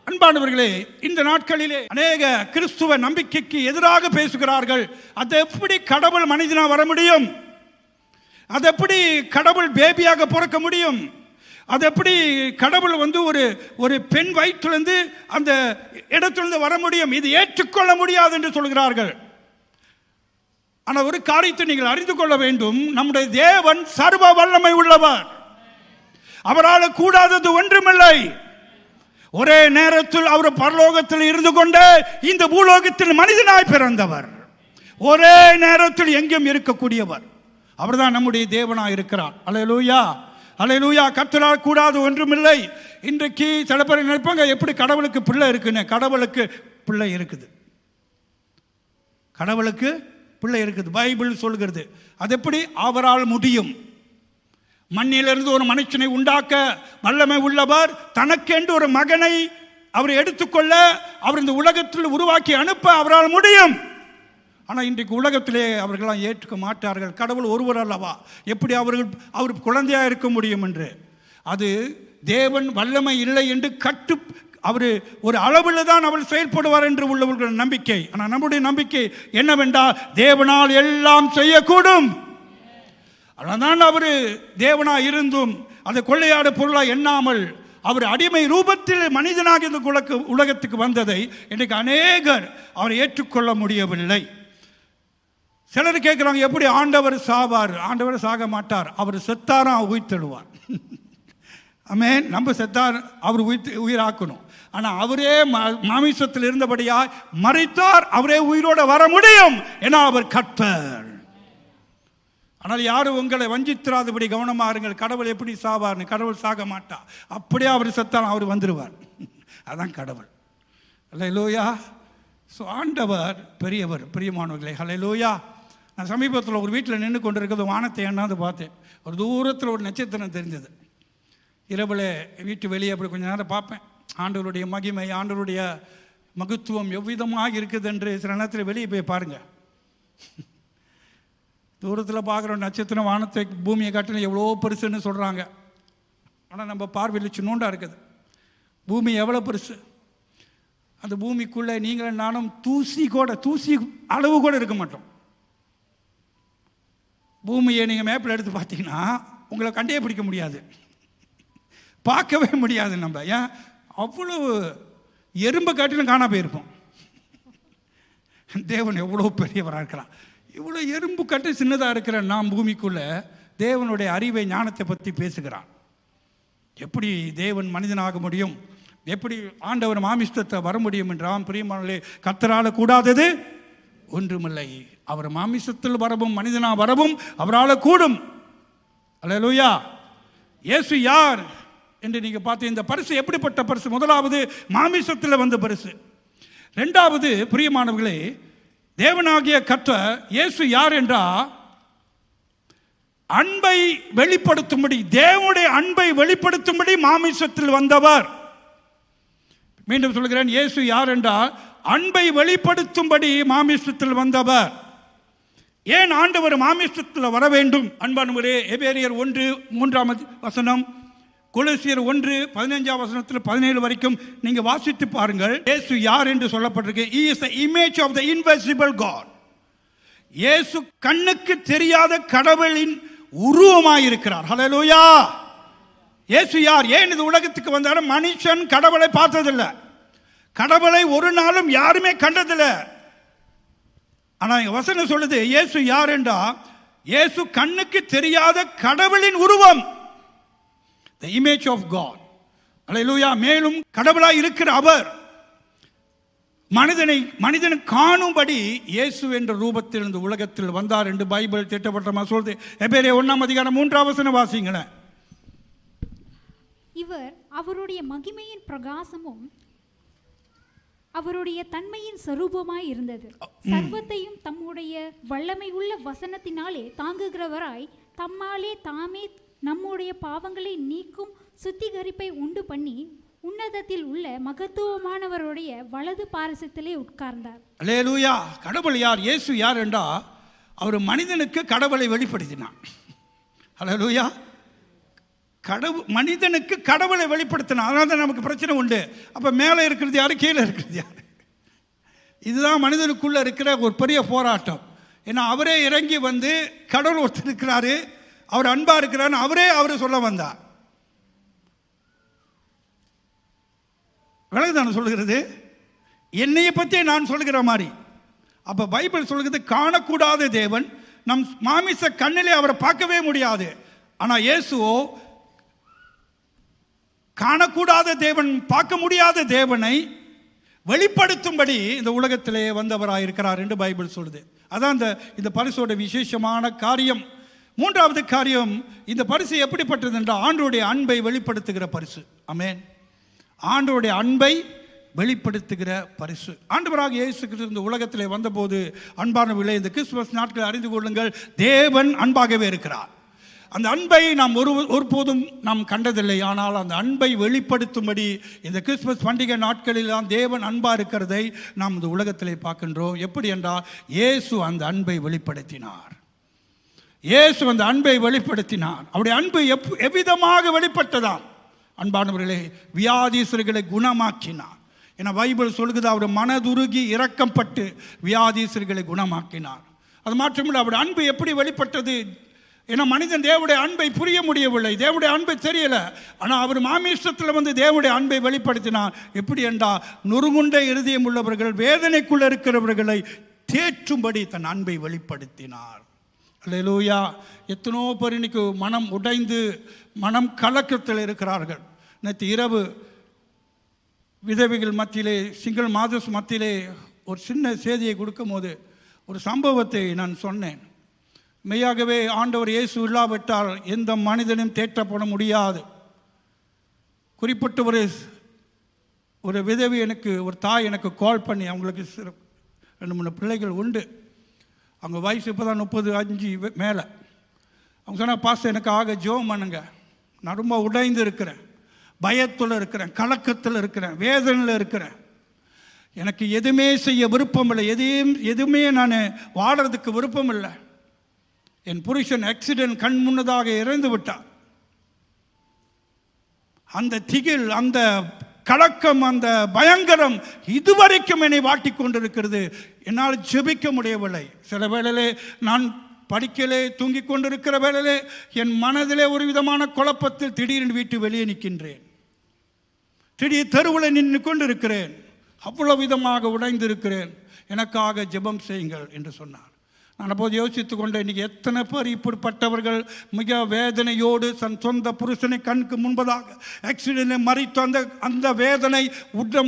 அன்பானவர்களே, இந்த நாட்களிலே அநேக கிறிஸ்துவ நம்பிக்கைக்கு எதிராக பேசுகிறார்கள். அது எப்படி கடவுள் மனிதனா வர முடியும்? அது எப்படி கடவுள் பேபியாக பிறக்க முடியும்? அது எப்படி கடவுள் வந்து ஒரு பெண் வயிற்றிலிருந்து அந்த இடத்திலிருந்து வர முடியும்? இது ஏற்றுக்கொள்ள முடியாது என்று சொல்கிறார்கள். ஆனால் ஒரு காரியத்தை நீங்கள் அறிந்து கொள்ள வேண்டும், நம்முடைய தேவன் சர்வ வல்லமை உள்ளவர். அவரால் கூடாதது ஒன்றுமில்லை. ஒரே நேரத்தில் அவர் பரலோகத்தில் இருந்து கொண்டு இந்த பூலோகத்தில் மனிதனாய் பிறந்தவர். ஒரே நேரத்தில் எங்கும் இருக்கக்கூடியவர். அவர்தான் நம்முடைய தேவனாய் இருக்கிறார். அல்லேலூயா. அல்லேலூயா. கர்த்தரால் கூடாது ஒன்றுமில்லை. இன்றைக்கு சில பேர் நினைப்பாங்க, எப்படி கடவுளுக்கு பிள்ளை இருக்குன்னு. கடவுளுக்கு பிள்ளை இருக்குது. கடவுளுக்கு பிள்ளை இருக்குது. பைபிள் சொல்கிறது. அது எப்படி? அவரால் முடியும். மண்ணிலிருந்து ஒரு மனுஷனை உண்டாக்க வல்லமை உள்ளவர். தனக்கென்று ஒரு மகனை அவர் எடுத்துக்கொள்ள, அவர் இந்த உலகத்தில் உருவாக்கி அனுப்ப அவரால் முடியும். ஆனால் இன்றைக்கு உலகத்திலே அவர்களாம் ஏற்றுக்க மாட்டார்கள். கடவுள் ஒருவர் அல்லவா, எப்படி அவர் குழந்தையாக இருக்க முடியும் என்று. அது தேவன் வல்லமை இல்லை என்று அவர் ஒரு அளவில் தான் அவர் செயல்படுவார் என்று உள்ளவர்கள் நம்பிக்கை. ஆனால் நம்முடைய நம்பிக்கை என்னவென்றால் தேவனால் எல்லாம் செய்யக்கூடும். அதனால் அவர் தேவனாக இருந்தும் அதை கொள்ளையாட பொருளாக எண்ணாமல் அவர் அடிமை ரூபத்தில் மனிதனாக இந்த உலகத்துக்கு வந்ததை இன்றைக்கு அநேகர் அவரை ஏற்றுக்கொள்ள முடியவில்லை. சிலர் கேட்குறாங்க, எப்படி ஆண்டவர் சாவார்? ஆண்டவர் சாக மாட்டார், அவர் செத்தாராம் உயிர்த்தெழுவார். ஆமென். நம்ம செத்தார், அவர் உயிராக்கணும். ஆனால் அவரே மாமிசத்தில் இருந்தபடியாய் மரித்தார், அவரே உயிரோடு வர முடியும், ஏன்னா அவர் கர்த்தர். ஆனால் யாரும் உங்களை வஞ்சித்திராதபடி கவனமாக இருங்கள். கடவுள் எப்படி சாவார்னு? கடவுள் சாக மாட்டார். அப்படியே அவர் செத்தாலும் அவர் வந்துடுவார். அதான் கடவுள். ஹல்லேலூயா. ஸோ ஆண்டவர் பெரியவர். பிரியமானவர்களே, ஹல்லேலூயா. நான் சமீபத்தில் ஒரு வீட்டில் நின்று கொண்டு இருக்கிறது வானத்தை எண்ணாந்து பார்த்தேன். ஒரு தூரத்தில் ஒரு நட்சத்திரம் தெரிஞ்சது. இரவில் வீட்டு வெளியே அப்படி கொஞ்சம் நேரம் பார்ப்பேன். ஆண்டவருடைய மகிமை, ஆண்டவருடைய மகத்துவம் எவ்விதமாக இருக்குது என்று சில நேரத்தில் வெளியே போய் பாருங்கள். தூரத்தில் பார்க்குற நட்சத்திரம் வானத்தை பூமியை காட்டிலும் எவ்வளோ பெருசுன்னு சொல்கிறாங்க. ஆனால் நம்ம பார்வையில் சின்னோண்டாக இருக்குது. பூமி எவ்வளோ பெருசு! அந்த பூமிக்குள்ளே நீங்களும் நானும் தூசி அளவு கூட இருக்க மாட்டோம். பூமியை நீங்கள் மேப்பில் எடுத்து பார்த்தீங்கன்னா உங்களை கண்டே பிடிக்க முடியாது, பார்க்கவே முடியாது. நம்ம ஏன் அவ்வளவு எறும்பை காட்டிலும் காணா போயிருப்போம். தேவன் எவ்வளோ பெரியவராக இருக்கிறான். இவ்வளோ எறும்பு கட்டு சின்னதாக இருக்கிற நாம் பூமிக்குள்ள தேவனுடைய அறிவை, ஞானத்தை பற்றி பேசுகிறான். எப்படி தேவன் மனிதனாக முடியும், எப்படி ஆண்டவர் மாமிசத்தை வர முடியும் என்றாம். பிரியமானவர்களே, கர்த்தரால் கூடாதது ஒன்றுமில்லை. அவர் மாமிசத்தில் வரவும் மனிதனாக வரவும் அவரால் கூடும். அல்லேலூயா. இயேசு யார் என்று நீங்கள் பார்த்து, இந்த பரிசு எப்படிப்பட்ட பரிசு? முதலாவது மாமிசத்தில் வந்த பரிசு. ரெண்டாவது பிரியமானவர்களே, தேவனாகிய கர்த்தர் இயேசு யார் என்றால் அன்பை வெளிப்படுத்தும்படி, தேவனுடைய அன்பை வெளிப்படுத்தும்படி மாமிசத்தில் வந்தவர். மீண்டும் சொல்கிறேன், இயேசு யார் என்றால் அன்பை வெளிப்படுத்தும்படி மாமிசத்தில் வந்தவர். ஏன் ஆண்டவர் மாமிசத்தில் வர வேண்டும்? அன்பானவரே, எபிரேயர் 1:3 கொலோசியர் 1:15 17 வரைக்கும் நீங்க வாசித்து பாருங்கள். இயேசு யார் என்று சொல்லப்பட்டிருக்கு. He is the image of the invisible God. இயேசு கண்ணுக்கு தெரியாத கடவுளின் உருவமாயிருக்கிறார். ஹல்லேலூயா. இயேசு யார்? ஏன் இந்த உலகத்துக்கு வந்தார்? மனுஷன் கடவுளை பார்த்ததில்லை, கடவுளை ஒரு நாளும் யாருமே கண்டதில்லை. ஆனால் வசனம் சொல்லுது, இயேசு யார் என்றா இயேசு கண்ணுக்கு தெரியாத கடவுளின் உருவம், the image of God. ஹல்லேலூயா. மேலும் கடவுளாய் இருக்கிற அவர் மனிதனை காணும்படி இயேசு என்ற ரூபத்தில் இந்த உலகத்தில் வந்தார் என்று பைபிள் திட்டவட்டமாக சொல்லுது. எபிரேயர் 1:3 வாசிங்களேன். இவர் அவருடைய மகிமையின் பிரகாசமும் அவருடைய தன்மையின் சொரூபமாய் இருந்தது. சர்வத்தையும் தம்முடைய வல்லமை உள்ள வசனத்தினாலே தாங்குகிறவராய் தம்மாலே தாமே நம்முடைய பாவங்களை நீக்கும் சுத்திகரிப்பை உண்டு பண்ணி உன்னதத்தில் உள்ள மகத்துவமானவருடைய வலது பாரசத்திலே உட்கார்ந்தார். அல்லேலூயா. கடவுள் யார்? இயேசு யார் என்றா அவர் மனிதனுக்கு கடவுளை வெளிப்படுத்தினார். அல்லேலூயா. மனிதனுக்கு கடவுளை வெளிப்படுத்தினார். அதனால தான் நமக்கு பிரச்சனை உண்டு. அப்போ மேலே இருக்கிறது யாரு, கீழே இருக்கிறது யாரு? இதுதான் மனிதனுக்குள்ள இருக்கிற ஒரு பெரிய போராட்டம். ஏன்னா அவரே இறங்கி வந்து கடவுள் ஒருத்தர் இருக்கிறாரு, அவர் அன்பா இருக்கிறான்னு அவரே சொல்ல வந்தார். விளக்குதான சொல்லுகிறது? என்னைய பற்றி நான் சொல்லுகிற மாதிரி. அப்போ பைபிள் சொல்லுகிறது, காணக்கூடாத தேவன், நம் மாமிச கண்ணிலே அவரை பார்க்கவே முடியாது. ஆனால் இயேசுவோ காணக்கூடாத தேவன், பார்க்க முடியாத தேவனை வெளிப்படுத்தும்படி இந்த உலகத்திலே வந்தவராயிருக்கிறார் என்று பைபிள் சொல்லுது. அதான் இந்த பரிசோட விசேஷமான காரியம். மூன்றாவது காரியம், இந்த பரிசு எப்படிப்பட்டது என்றால் ஆண்டவருடைய அன்பை வெளிப்படுத்துகிற பரிசு. ஆமென். ஆண்டவருடைய அன்பை வெளிப்படுத்துகிற பரிசு. ஆண்டவராக இயேசு கிறிஸ்து இந்த உலகத்திலே வந்தபோது, அன்பானவர்களே, இந்த கிறிஸ்துமஸ் நாட்களை அறிந்து கொள்ளுங்கள், தேவன் அன்பாகவே இருக்கிறார். அந்த அன்பை நாம் ஒருபோதும் நாம் கண்டதில்லை. ஆனால் அந்த அன்பை வெளிப்படுத்தும்படி இந்த கிறிஸ்துமஸ் பண்டிகை நாட்களில் தான் தேவன் அன்பா இருக்கிறதை நாம் இந்த உலகத்திலே பார்க்கின்றோம். எப்படி என்றால் இயேசு அந்த அன்பை வெளிப்படுத்தினார். இயேசு அந்த அன்பை வெளிப்படுத்தினார். அவருடைய அன்பு எவ்விதமாக வெளிப்பட்டதாம்? அன்பானவர்களே, வியாதீஸ்வரர்களை குணமாக்கினார். ஏன்னா பைபிள் சொல்லுகிறது அவர் மனதுருகி இரக்கப்பட்டு வியாதீஸ்வரர்களை குணமாக்கினார். அது மாற்றமில்லை, அவருடைய அன்பு எப்படி வெளிப்பட்டது? ஏன்னா மனிதன் தேவனுடைய அன்பை புரிய முடியவில்லை, தேவனுடைய அன்பை தெரியல. ஆனால் அவர் மாமிசத்தில் வந்து தேவனுடைய அன்பை வெளிப்படுத்தினார். எப்படி என்றால் நொறுங்குண்ட இருதயம் உள்ளவர்கள், வேதனைக்குள்ள இருக்கிறவர்களை தேற்றும்படி தன் அன்பை வெளிப்படுத்தினார். அல்லேலூயா. எத்தனோ பேர் இன்னைக்கு மனம் உடைந்து மனம் கலக்கத்தில் இருக்கிறார்கள். நேற்று இரவு விதவைகள் மத்தியிலே, சிங்கிள் மாதர்ஸ் மத்தியிலே ஒரு சின்ன செய்தியை கொடுக்கும் போது ஒரு சம்பவத்தை நான் சொன்னேன். மெய்யாகவே ஆண்டவர் இயேசு இல்லாவிட்டால் எந்த மனிதனும் தேற்றப்பட முடியாது. குறிப்பிட்ட ஒரு விதவி ஒரு தாய் எனக்கு கால் பண்ணி, அவங்களுக்கு 2-3 பிள்ளைகள் உண்டு. அவங்க வயசு இப்போ தான் 35 மேலே. அவங்க சொன்னால், பாஸ்டர் எனக்காக ஜெபம் பண்ணுங்க, நான் ரொம்ப உடைந்து இருக்கிறேன், பயத்தில் இருக்கிறேன், கலக்கத்தில் இருக்கிறேன், வேதனையில் இருக்கிறேன், எனக்கு எதுவுமே செய்ய விருப்பம் இல்லை, எதுவுமே நான் வாடுறதுக்கு விருப்பம் இல்லை. என் புருஷன் ஆக்சிடென்ட் கண் முன்னதாக இறந்து விட்டார். அந்த திகில், அந்த கலக்கம், அந்த பயங்கரம் இதுவரைக்கும் என்னை வாட்டி கொண்டிருக்கிறது. என்னால் ஜெபிக்க முடியவில்லை. சில வேளையிலே நான் படிக்கலே தூங்கிக் கொண்டிருக்கிற வேளையிலே என் மனதிலே ஒரு விதமான குழப்பத்தில் திடீரென்று வீட்டு வெளியே நிற்கின்றேன், திடீர் தெருவில் நின்று கொண்டிருக்கிறேன், அவ்வளவு விதமாக உடைந்திருக்கிறேன், எனக்காக ஜெபம் செய்யுங்கள் என்று சொன்னார். நான் அப்போது யோசித்து கொண்டேன், இன்றைக்கி எத்தனை பேர் இப்படிப்பட்டவர்கள் மிக வேதனையோடு தன் சொந்த புருஷனை கண்ணுக்கு முன்பதாக ஆக்சிடென்ட் மறித்து அந்த வேதனை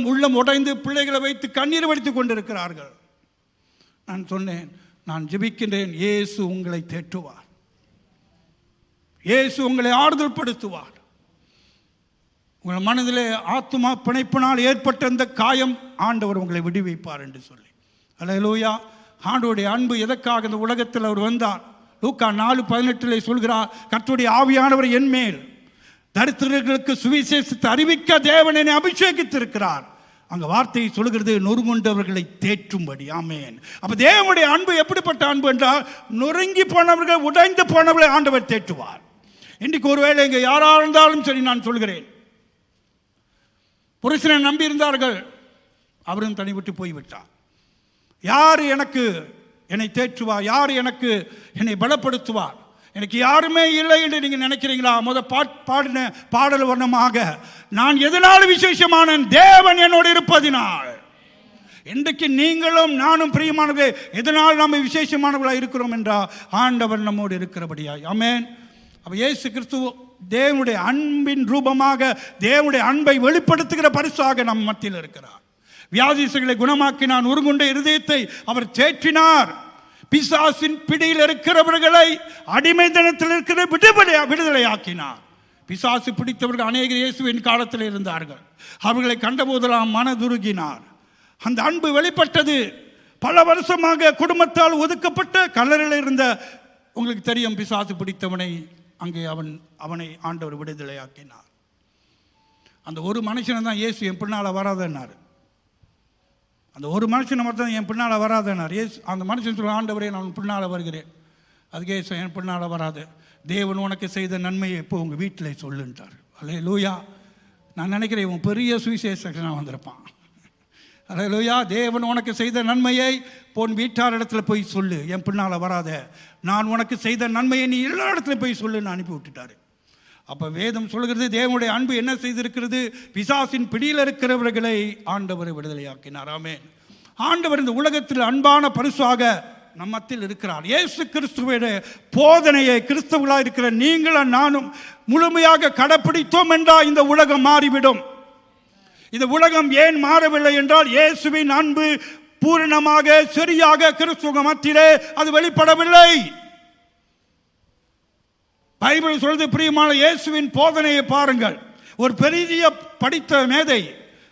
உள்ளம் உடைந்து பிள்ளைகளை வைத்து கண்ணீர் வடித்து கொண்டிருக்கிறார்கள். நான் சொன்னேன், நான் ஜெபிக்கின்றேன், இயேசு உங்களை தேற்றுவார், இயேசு உங்களை ஆறுதல் படுத்துவார். உங்கள் மனதிலே ஆத்துமா பிணைப்பினால் ஏற்பட்ட இந்த காயம் ஆண்டவர் உங்களை விடுவிப்பார் என்று சொல்லி. அல்லேலூயா. ஆண்டவருடைய அன்பு எதற்காக இந்த உலகத்தில் அவர் வந்தார்? லூக்கா 4:18 சொல்கிறார், கர்த்தருடைய ஆவியானவர் என் மேல், தரித்திரர்களுக்கு சுவிசேஷத்தை அறிவிக்க தேவன் என்னை அபிஷேகித்திருக்கிறார். அங்க வார்த்தை சொல்கிறது, நொறுங்குண்டவர்களை தேற்றும்படி. ஆமென். அப்ப தேவனுடைய அன்பு எப்படிப்பட்ட அன்பு என்றால், நொறுங்கி போனவர்கள், உடைந்து போனவர்களை ஆண்டவர் தேற்றுவார். இன்றைக்கு ஒருவேளை இங்கே யாரா இருந்தாலும் சரி, நான் சொல்கிறேன், புருஷனை நம்பி இருந்தார்கள், அவரும் தனி விட்டு போய்விட்டார். யார் என்னை தேற்றுவார்? யார் என்னை பலப்படுத்துவார்? எனக்கு யாருமே இல்லை என்று நீங்க நினைக்கிறீங்களா? பாடின பாடல் வர்ணமாக, நான் எதனாலும் விசேஷமான தேவன் என்னோடு இருப்பதினால். இன்றைக்கு நீங்களும் நானும் பிரியமானவர்களே, எதனால் நாம் விசேஷமானவர்களாக இருக்கிறோம் என்றால் ஆண்டவர் நம்மோடு இருக்கிறபடியாய். ஆமென். அப்ப இயேசு கிறிஸ்து தேவனுடைய அன்பின் ரூபமாக, தேவனுடைய அன்பை வெளிப்படுத்துகிற பரிசாக நம் மத்தியில் இருக்கிறார். வியாதிகளை குணமாக்கினார், நொறுங்குண்ட இருதயத்தை அவர் தேற்றினார். பிசாசின் பிடியில் இருக்கிறவர்களை, அடிமைத்தனத்தில் இருக்கிற விடுதலையாக்கினார். பிசாசு பிடித்தவர்கள் அநேகர் இயேசுவின் காலத்தில் இருந்தார்கள். அவர்களை கண்டபோதெல்லாம் மனதுருகினார். அந்த அன்பு வெளிப்பட்டது. பல வருஷமாக குடும்பத்தால் ஒதுக்கப்பட்ட கல்லறையில் இருந்த, உங்களுக்கு தெரியும், பிசாசு பிடித்தவனை அங்கே அவனை ஆண்டவர் விடுதலையாக்கினார். அந்த ஒரு மனுஷனை தான் இயேசு என் பின்னால் வராதன்னார். அந்த ஒரு மனுஷனை மட்டும் என் பின்னால் வராதனார். அந்த மனுஷன் சொல்ல, ஆண்டவரே நான் பின்னால் வருகிறேன். அதுக்கே என் பின்னால் வராது, தேவன் உனக்கு செய்த நன்மையை இப்போ உங்கள் வீட்டில் சொல்லுன்ட்டார். அல்லேலூயா. நான் நினைக்கிறேன் இவன் பெரிய சுவிசேஷகனாக வந்திருப்பான். அல்லேலூயா. தேவன் உனக்கு செய்த நன்மையை போன் வீட்டார் இடத்துல போய் சொல்லு, என் பின்னால் வராத, நான் உனக்கு செய்த நன்மையை நீ எல்லா இடத்துல போய் சொல்லுன்னு அனுப்பி விட்டுட்டாரு. அப்போ வேதம் சொல்கிறது, தேவனுடைய அன்பு என்ன செய்திருக்கிறது? பிசாசின் பிடியில் இருக்கிறவர்களை ஆண்டவரை விடுதலையாக்கினார். ஆமென். ஆண்டவர் இந்த உலகத்தில் அன்பான பரிசாக நம்மத்தில் இருக்கிறார். இயேசு கிறிஸ்துவுடைய போதனையை கிறிஸ்தவர்களாக இருக்கிற நீங்களும் நானும் முழுமையாக கடைப்பிடித்தோம் என்றால் இந்த உலகம் மாறிவிடும். இந்த உலகம் ஏன் மாறவில்லை என்றால், இயேசுவின் அன்பு பூரணமாக சரியாக கிறிஸ்துவ மத்தியிலே அது வெளிப்படவில்லை. பைபிள் சொல்றது, பிரியமான இயேசுவின் போதனையை பாருங்கள். ஒரு பெரிய படித்த மேதை,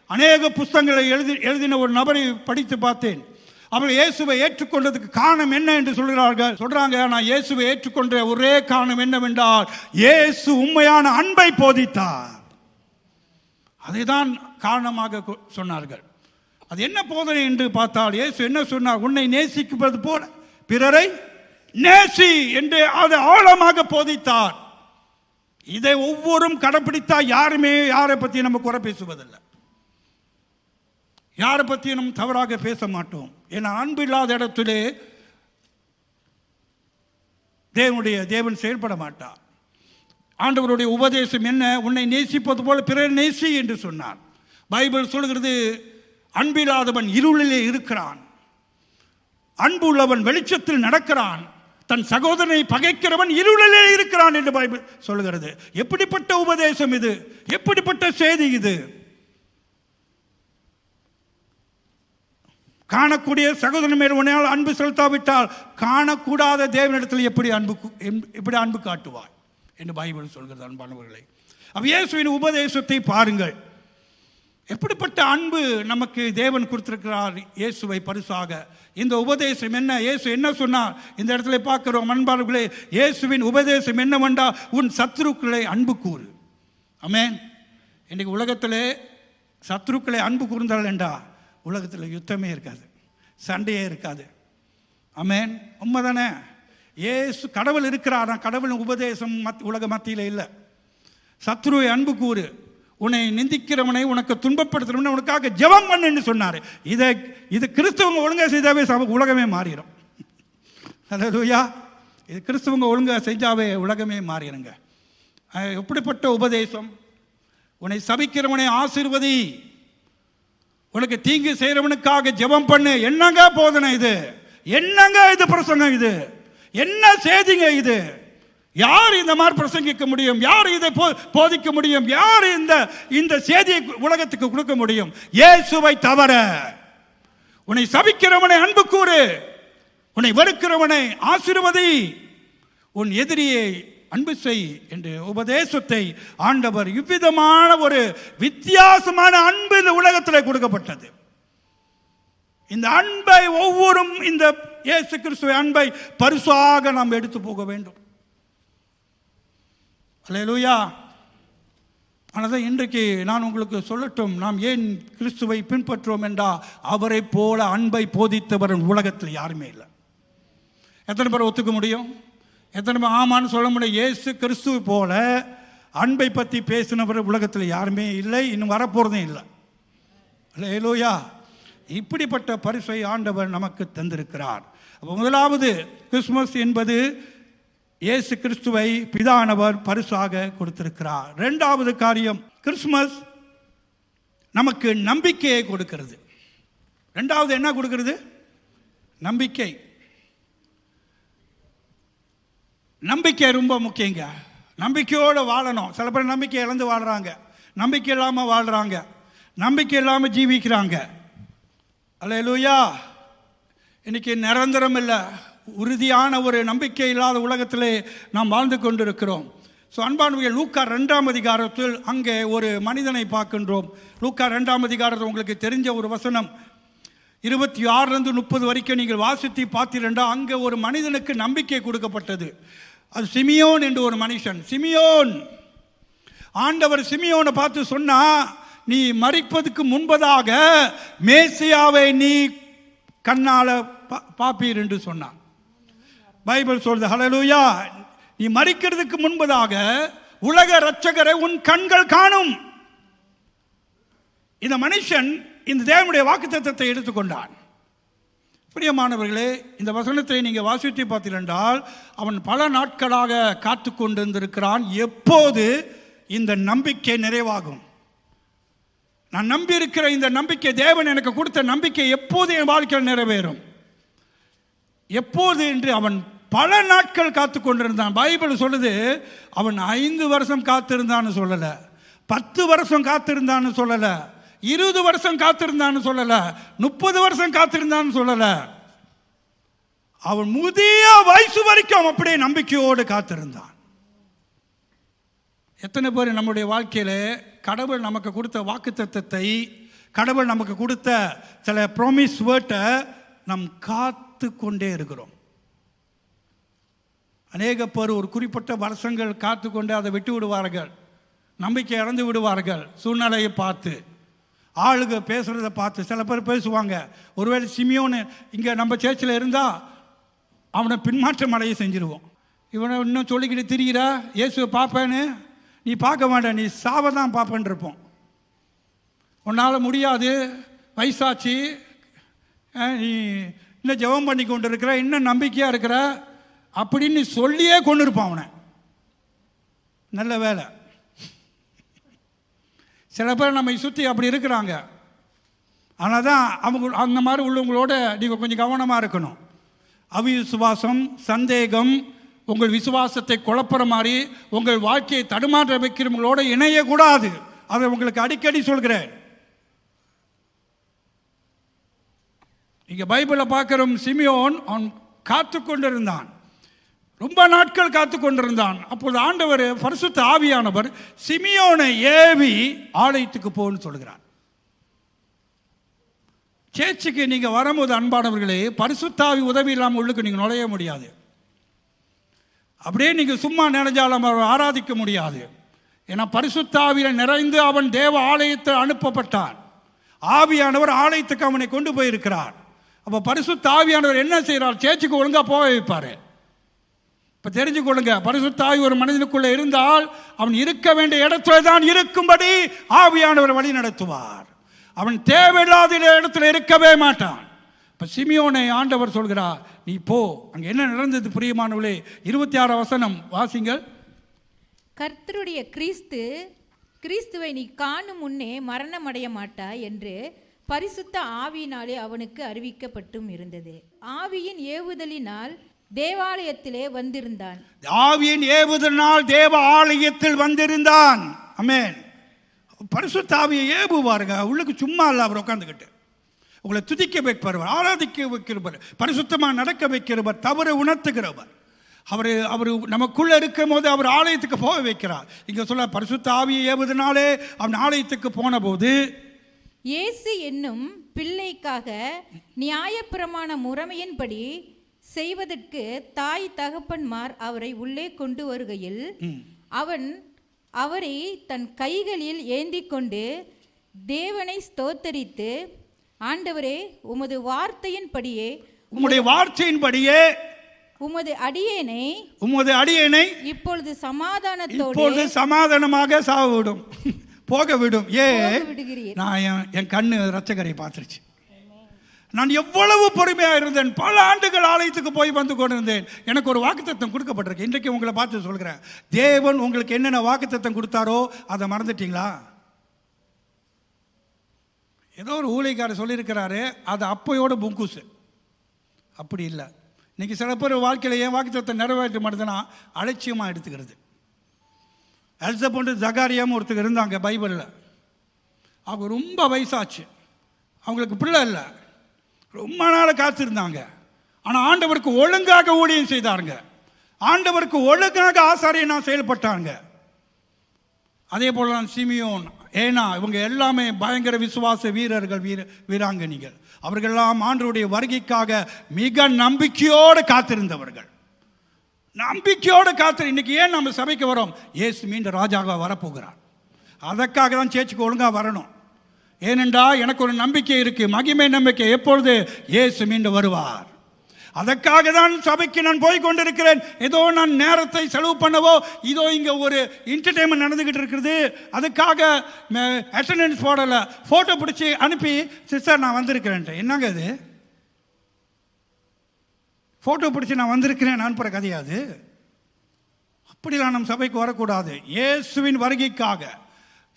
அநேக புத்தகங்களை எழுதின ஒரு நபரை படித்து பார்த்தேன். அவர்கள் இயேசுவை ஏற்றுக்கொண்டதுக்கு காரணம் என்ன என்று சொல்றாங்க. நான் இயேசுவை ஏற்றுக்கொண்ட ஒரே காரணம் என்னவென்றால் இயேசு உண்மையான அன்பை போதித்தார். அதைதான் காரணமாக சொன்னார்கள். அது என்ன போதனை என்று பார்த்தால் இயேசு என்ன சொன்னார்? உன்னை நேசிப்பது போல பிறரை நேசி என்று அதை ஆழமாக போதித்தார். இதை ஒவ்வொரும் கடைபிடித்தா யாருமே யாரை பற்றி நம்ம குறை பேசுவதில்லை, யாரை பற்றி நம்ம தவறாக பேச மாட்டோம். ஏன்னா அன்பு இல்லாத இடத்திலே தேவன் செயல்பட மாட்டார். ஆண்டவருடைய உபதேசம் என்ன? உன்னை நேசிப்பது போல பிறர் நேசி என்று சொன்னார். பைபிள் சொல்கிறது அன்பில்லாதவன் இருளிலே இருக்கிறான், அன்பு உள்ளவன் வெளிச்சத்தில் நடக்கிறான், தன் சகோதரனை பகைக்கிறவன் இருளிலே இருக்கிறான் என்று பைபிள் சொல்கிறது. எப்படிப்பட்ட உபதேசம் இது? எப்படிப்பட்ட செய்தி இது? காணக்கூடிய சகோதரன் மேல் உன்னால் அன்பு செலுத்தாவிட்டால் காணக்கூடாத தேவனிடத்தில் எப்படி அன்பு காட்டுவாய் என்று பைபிள் சொல்கிறது. அன்பானவர்களே, இயேசுவின் உபதேசத்தை பாருங்கள். எப்படிப்பட்ட அன்பு நமக்கு தேவன் கொடுத்திருக்கிறார் இயேசுவை பரிசாக. இந்த உபதேசம் என்ன? இயேசு என்ன சொன்னார்? இந்த இடத்துல பார்க்கிறோம். அன்பானவர்களே, இயேசுவின் உபதேசம் என்னவென்றால் உன் சத்துருக்களை அன்பு கூறு. ஆமென். இன்னைக்கு உலகத்திலே சத்துருக்களை அன்பு கூர்ந்தால் என்றா உலகத்தில் யுத்தமே இருக்காது, சண்டையே இருக்காது. ஆமென். உண்மைதானே? இயேசு கடவுள் இருக்கிறார். கடவுளின் உபதேசம் உலக மத்தியில் இல்லை. சத்ருவை அன்பு கூறு, உன்னை நிந்திக்கிறவனை உனக்கு துன்பப்படுத்துறவனை உனக்காக ஜெபம் பண்ணுன்னு சொன்னார். இது கிறிஸ்தவங்க ஒழுங்காக செய்தாவே உலகமே மாறிடும். அல்லேலூயா. இது கிறிஸ்தவங்க ஒழுங்காக செஞ்சாவே உலகமே மாறிடுங்க. எப்படிப்பட்ட உபதேசம்? உன்னை சபிக்கிறவனை ஆசீர்வதி, உனக்கு தீங்கு செய்கிறவனுக்காக ஜெபம் பண்ணு. என்னங்க போதனை இது? என்னங்க இது பிரசங்கம்? இது என்ன செய்திங்க இது? யார் இந்த மாதிரி பிரசங்கிக்க முடியும்? யார் இதை போதிக்க முடியும்? யார் இந்த செய்தியை உலகத்துக்கு கொடுக்க முடியும்? இயேசுவை தவிர. உன்னை சபிக்கிறவனை அன்பு கூறு, உன்னை வெறுக்கிறவனை ஆசீர்வதி, உன் எதிரியை அன்பு செய் என்ற உபதேசத்தை ஆண்டவர் இவ்விதமான ஒரு வித்தியாசமான அன்பு இந்த உலகத்தில் கொடுக்கப்பட்டது. இந்த அன்பை ஒவ்வொரும் இந்த இயேசு கிறிஸ்துவை அன்பை பரிசாக நாம் எடுத்து போக வேண்டும். அல்லேலூயா. ஆனால் இன்றைக்கு நான் உங்களுக்கு சொல்லட்டும், நாம் ஏன் கிறிஸ்துவை பின்பற்றுவோம் என்றால் அவரை போல அன்பை போதித்தவர் உலகத்தில் யாருமே இல்லை. எத்தனை பேர் ஒத்துக்க முடியும்? எத்தனை பேர் ஆமான்னு சொல்ல முடியும்? இயேசு கிறிஸ்துவை போல அன்பை பற்றி பேசினவர் உலகத்தில் யாருமே இல்லை, இன்னும் வரப்போறதும் இல்லை. அல்லேலூயா. இப்படிப்பட்ட பரிசை ஆண்டவர் நமக்கு தந்திருக்கிறார். முதலாவது கிறிஸ்துமஸ் என்பது இயேசு கிறிஸ்துவை பிதானவர் பரிசாக கொடுத்திருக்கிறார். இரண்டாவது காரியம், கிறிஸ்துமஸ் நமக்கு நம்பிக்கையை கொடுக்கிறது. இரண்டாவது என்ன கொடுக்கிறது? நம்பிக்கை. நம்பிக்கை ரொம்ப முக்கியங்க. நம்பிக்கையோடு வாழணும். சில பேர் நம்பிக்கை இழந்து வாழ்கிறாங்க, நம்பிக்கை இல்லாமல் வாழ்கிறாங்க, நம்பிக்கை இல்லாமல் ஜீவிக்கிறாங்க. அல்லேலூயா. இன்னைக்கு நிரந்தரம் இல்லை, உறுதியான ஒரு நம்பிக்கை இல்லாத உலகத்திலே நாம் வாழ்ந்து கொண்டிருக்கிறோம். ஸோ அன்பானவர்கள், லூக்கா 2ஆம் அதிகாரத்தில் அங்கே ஒரு மனிதனை பார்க்கின்றோம். லூக்கா 2ஆம் அதிகாரத்தில் உங்களுக்கு தெரிஞ்ச ஒரு வசனம் 26 to 30 வரைக்கும் நீங்கள் வாசித்து பார்த்தீர்களா, அங்கே ஒரு மனிதனுக்கு நம்பிக்கை கொடுக்கப்பட்டது. அது சிமியோன் என்று ஒரு மனுஷன். சிமியோன், ஆண்டவர் சிமியோனை பார்த்து சொன்னா, நீ மரிப்பதற்கு முன்பதாக மேசியாவை நீ கண்ணால பாப்பீர் என்று சொன்னான். பைபிள் சொல்றது. ஹல்லேலூயா. நீ மரிக்கிறதுக்கு முன்பதாக உலக இரட்சகரை உன் கண்கள் காணும். இந்த மனுஷன் இந்த தேவனுடைய வாக்குத்தத்தத்தை எடுத்துக்கொண்டான். பிரியமானவர்களே, இந்த வசனத்தை நீங்கள் வாசித்து பார்த்தீர்கள், அவன் பல நாட்களாக காத்து கொண்டிருந்திருக்கிறான். எப்போது இந்த நம்பிக்கை நிறைவாகும்? நான் நம்பி இருக்கிற இந்த நம்பிக்கை, தேவன் எனக்கு கொடுத்த நம்பிக்கை எப்போது என் வாழ்க்கையில் நிறைவேறும், எப்போது என்று அவன் பல நாட்கள் காத்து கொண்டிருந்தான். பைபிள் சொல்லுது, அவன் 5 வருஷம் காத்திருந்தான்னு சொல்லலை, 10 வருஷம் காத்திருந்தான்னு சொல்லலை, 20 வருஷம் காத்திருந்தான்னு சொல்லல, 30 வருஷம் காத்திருந்தான்னு சொல்லல. அவன் முதிய வயசு வரைக்கும் அப்படியே நம்பிக்கையோடு காத்திருந்தான். எத்தனை பேர் நம்முடைய வாழ்க்கையில கடவுள் நமக்கு கொடுத்த வாக்குத்தத்தத்தை, கடவுள் நமக்கு கொடுத்த சில ப்ராமிஸ் வேர்ட்டை நாம் காத்து கொண்டே இருக்கிறோம். அநேக பேர் ஒரு குறிப்பிட்ட வருஷங்கள் காத்து கொண்டு அதை விட்டு விடுவார்கள், நம்பிக்கை இழந்து விடுவார்கள். சூழ்நிலையை பார்த்து, ஆளுக பேசுகிறத பார்த்து சில பேர் பேசுவாங்க. ஒருவேளை சிமியோன்னு இங்கே நம்ம சேர்ச்சில் இருந்தால் அவனை பின்மாற்றம் அடைய செஞ்சிருவோம். இவனை இன்னும் சொல்லிக்கிட்டு திரிகிற இயேசுவை பார்ப்பேன்னு, நீ பார்க்க மாட்டேன், நீ சாவை தான் பார்ப்பேன்னு இருப்போம். உன்னால் முடியாது, வயசாச்சு, நீ இன்னும் ஜெபம் பண்ணி கொண்டு இருக்கிற, இன்னும் நம்பிக்கையாக இருக்கிற அப்படின்னு சொல்லியே கொண்டு இருப்பான் அவனை. நல்ல வேலை. சில பேர் நம்மை சுற்றி அப்படி இருக்கிறாங்க. ஆனால் தான் அவங்க அந்த மாதிரி உள்ளவங்களோட நீங்கள் கொஞ்சம் கவனமாக இருக்கணும். அவிசுவாசம், சந்தேகம் உங்கள் விசுவாசத்தை குழப்புற மாதிரி உங்கள் வாழ்க்கையை தடுமாற்ற வைக்கிறவங்களோட இணையக்கூடாது. அதை உங்களுக்கு அடிக்கடி சொல்கிறேன். இங்கே பைபிளில் பார்க்குறோம், சிமியோன் அவன் காத்து கொண்டிருந்தான், ரொம்ப நாட்கள் காத்து கொண்டிருந்தான். அப்போது ஆண்டவர் பரிசுத்த ஆவியானவர் சிமியோனை ஏவி ஆலயத்துக்கு போன்னு சொல்கிறார். சேர்ச்சுக்கு நீங்கள் வரும்போது அன்பானவர்களே, பரிசுத்த ஆவி உதவி இல்லாமல் உள்ளுக்கு நீங்கள் நுழைய முடியாது. அப்படியே நீங்கள் சும்மா நினைஞ்சாலும் அவர் ஆராதிக்க முடியாது. ஏன்னா பரிசுத்த ஆவியில் நிறைந்து அவன் தேவ ஆலயத்தில் அனுப்பப்பட்டான். ஆவியானவர் ஆலயத்துக்கு அவனை கொண்டு போயிருக்கிறார். அப்போ பரிசுத்த ஆவியானவர் என்ன செய்கிறார்? சேர்ச்சுக்கு ஒழுங்காக போக வைப்பார். இப்போ தெரிஞ்சுக்கொள்ளுங்க, பரிசுத்த ஆவி ஒரு மனிதனுக்குள்ளே இருந்தால் அவன் இருக்க வேண்டிய இடத்துல தான் இருக்கும்படி ஆவியானவர் வழி நடத்துவார். அவன் தேவையில்லாத இடத்துல இருக்கவே மாட்டான். இப்போ சிமியோனை ஆண்டவர் சொல்கிறார், நீ போ. அங்கே என்ன நடந்தது பிரியமானவர்களே? 26 வசனம் வாசிங்கள். கர்த்தருடைய கிறிஸ்துவை நீ காணும் முன்னே மரணம் அடைய மாட்டாய் என்று பரிசுத்த ஆவியினாலே அவனுக்கு அறிவிக்கப்பட்டும் இருந்தது. ஆவியின் ஏவுதலினால் தேவாலயத்திலே வந்திருந்தான். ஆவியின் ஏவுதலினால் தேவ ஆலயத்தில் வந்திருந்தான். ஆமென். பரிசுத்த ஆவியை ஏவுவாருங்க. உள்ளுக்கு சும்மா இல்லை, அவர் உட்காந்துக்கிட்டு உங்களை துதிக்க வைப்பவர், ஆராதிக்க வைக்கிறவர், பரிசுத்தமாக நடக்க வைக்கிறவர், தவறு உணர்த்துகிறவர். அவர் நமக்குள்ள இருக்கும் போது அவர் ஆலயத்துக்கு போக வைக்கிறார். இங்க சொல்ல பரிசுத்த ஆவியை ஏவுதனாலே அவன் ஆலயத்துக்கு போன போது இயேசு என்னும் பிள்ளைக்காக நியாயப்பிரமாண முறைமையின்படி செய்வதற்கு தாய் தகப்பன்மார் அவரை உள்ளே கொண்டு வருகையில் அவரை தன் கைகளில் ஏந்தி கொண்டு தேவனை ஸ்தோத்தரித்து, ஆண்டவரே உமது வார்த்தையின்படியே உமது அடியேனை இப்பொழுது சமாதானமாக சாவிடும் போக விடும். நான் என் கண்ணு ரட்சகரை பார்த்துருச்சு. நான் எவ்வளவு பொறுமையாக இருந்தேன். பல ஆண்டுகள் ஆலயத்துக்கு போய் வந்து கொண்டிருந்தேன். எனக்கு ஒரு வாக்குத்தத்தம் கொடுக்கப்பட்டிருக்கு. இன்றைக்கு உங்களை பார்த்து சொல்கிறேன், தேவன் உங்களுக்கு என்னென்ன வாக்குத்தத்தம் கொடுத்தாரோ அதை மறந்துட்டீங்களா? ஏதோ ஒரு ஊழியக்காரர் சொல்லியிருக்கிறாரு, அது அப்பையோட புங்குசு. அப்படி இல்லை. இன்றைக்கி சில பேர் வாழ்க்கையில் ஏன் வாக்குத்தத்தம் நிறைவேற்ற மாட்டேதுன்னா அலட்சியமாக எடுத்துக்கிறது. எல்சபெத்து ஜகாரியாவும் ஒருத்தர் இருந்தாங்க பைபிளில். அவங்க ரொம்ப வயசாச்சு, அவங்களுக்கு பிள்ளை இல்லை, ரொம்ப நாள் காத்திருந்தாங்க. ஆனால் ஆண்டவருக்கு ஒழுங்காக ஊழியம் செய்தாங்க, ஆண்டவருக்கு ஒழுங்காக ஆசாரியனாக செயல்பட்டாங்க. அதே போல தான் சிமியோன், ஏனா இவங்க எல்லாமே பயங்கர விசுவாச வீரர்கள், வீராங்கனிகள். அவர்களெல்லாம் ஆண்டவருடைய வருகைக்காக மிக நம்பிக்கையோடு காத்திருந்தவர்கள். நம்பிக்கையோடு இன்னைக்கு ஏன் நம்ம சபைக்கு வரோம்? இயேசு மீண்டும் ராஜாவாக வரப்போகிறார். அதற்காக தான் சேர்ச்சுக்கு ஒழுங்காக வரணும். ஏனென்றா எனக்கு ஒரு நம்பிக்கை இருக்கு, மகிமை நம்பிக்கை, எப்பொழுது இயேசு மீண்டும் வருவார். அதற்காக தான் சபைக்கு நான் போய் கொண்டிருக்கிறேன். ஏதோ நான் நேரத்தை செலவு பண்ணவோ, இதோ இங்கே ஒரு என்டர்டெயின்மெண்ட் நடந்துக்கிட்டு இருக்குது, அதுக்காக அட்டெண்டன்ஸ் போடலை, ஃபோட்டோ பிடிச்சி அனுப்பி சிஸ்டர் நான் வந்திருக்கிறேன்ட்டு. என்னங்க இது? ஃபோட்டோ பிடிச்சி நான் வந்திருக்கிறேன் அனுப்புகிற கதையாது. அப்படிலாம் நம்ம சபைக்கு வரக்கூடாது. இயேசுவின் வருகைக்காக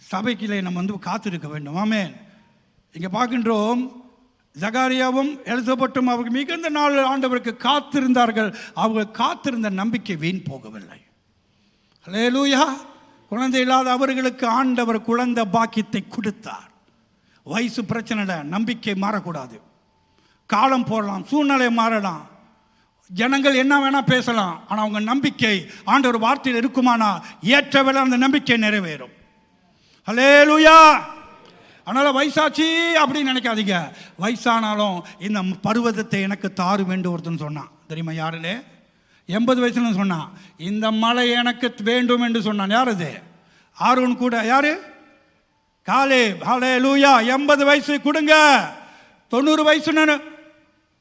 சபைக்கிலே நம்ம வந்து காத்திருக்க வேண்டும். ஆமென். இங்கே பார்க்கின்றோம், ஜகாரியாவும் எலிசபெத்தும் அவர்கள் மிகுந்த நாள் ஆண்டவருக்கு காத்திருந்தார்கள். அவங்க காத்திருந்த நம்பிக்கை வீண் போகவில்லை. அல்லேலூயா. குழந்தை இல்லாத அவர்களுக்கு ஆண்டவர் குழந்தை பாக்கியத்தை கொடுத்தார். வயசு பிரச்சனை இல்லை, நம்பிக்கை மாறக்கூடாது. காலம் போடலாம், சூழ்நிலை மாறலாம், ஜனங்கள் என்ன வேணா பேசலாம், ஆனால் அவங்க நம்பிக்கை ஆண்டவர் வார்த்தையில் இருக்குமானா ஏற்றவேளை அந்த நம்பிக்கை நிறைவேறும். அல்லேலூயா. அதனால் வயசாச்சு அப்படின்னு நினைக்காதீங்க. வயசானாலும் இந்த பருவதத்தை எனக்கு தாரும் என்று ஒருத்தன் சொன்னான். தெரியுமா யாருன்னு? 80 வயசுல சொன்னான், இந்த மலை எனக்கு வேண்டும் என்று சொன்னான். யார் அது? ஆரோன் கூட. யாரு? காலேப். ஹல்லேலூயா. 80 வயசு கொடுங்க. 90 வயசுன்னு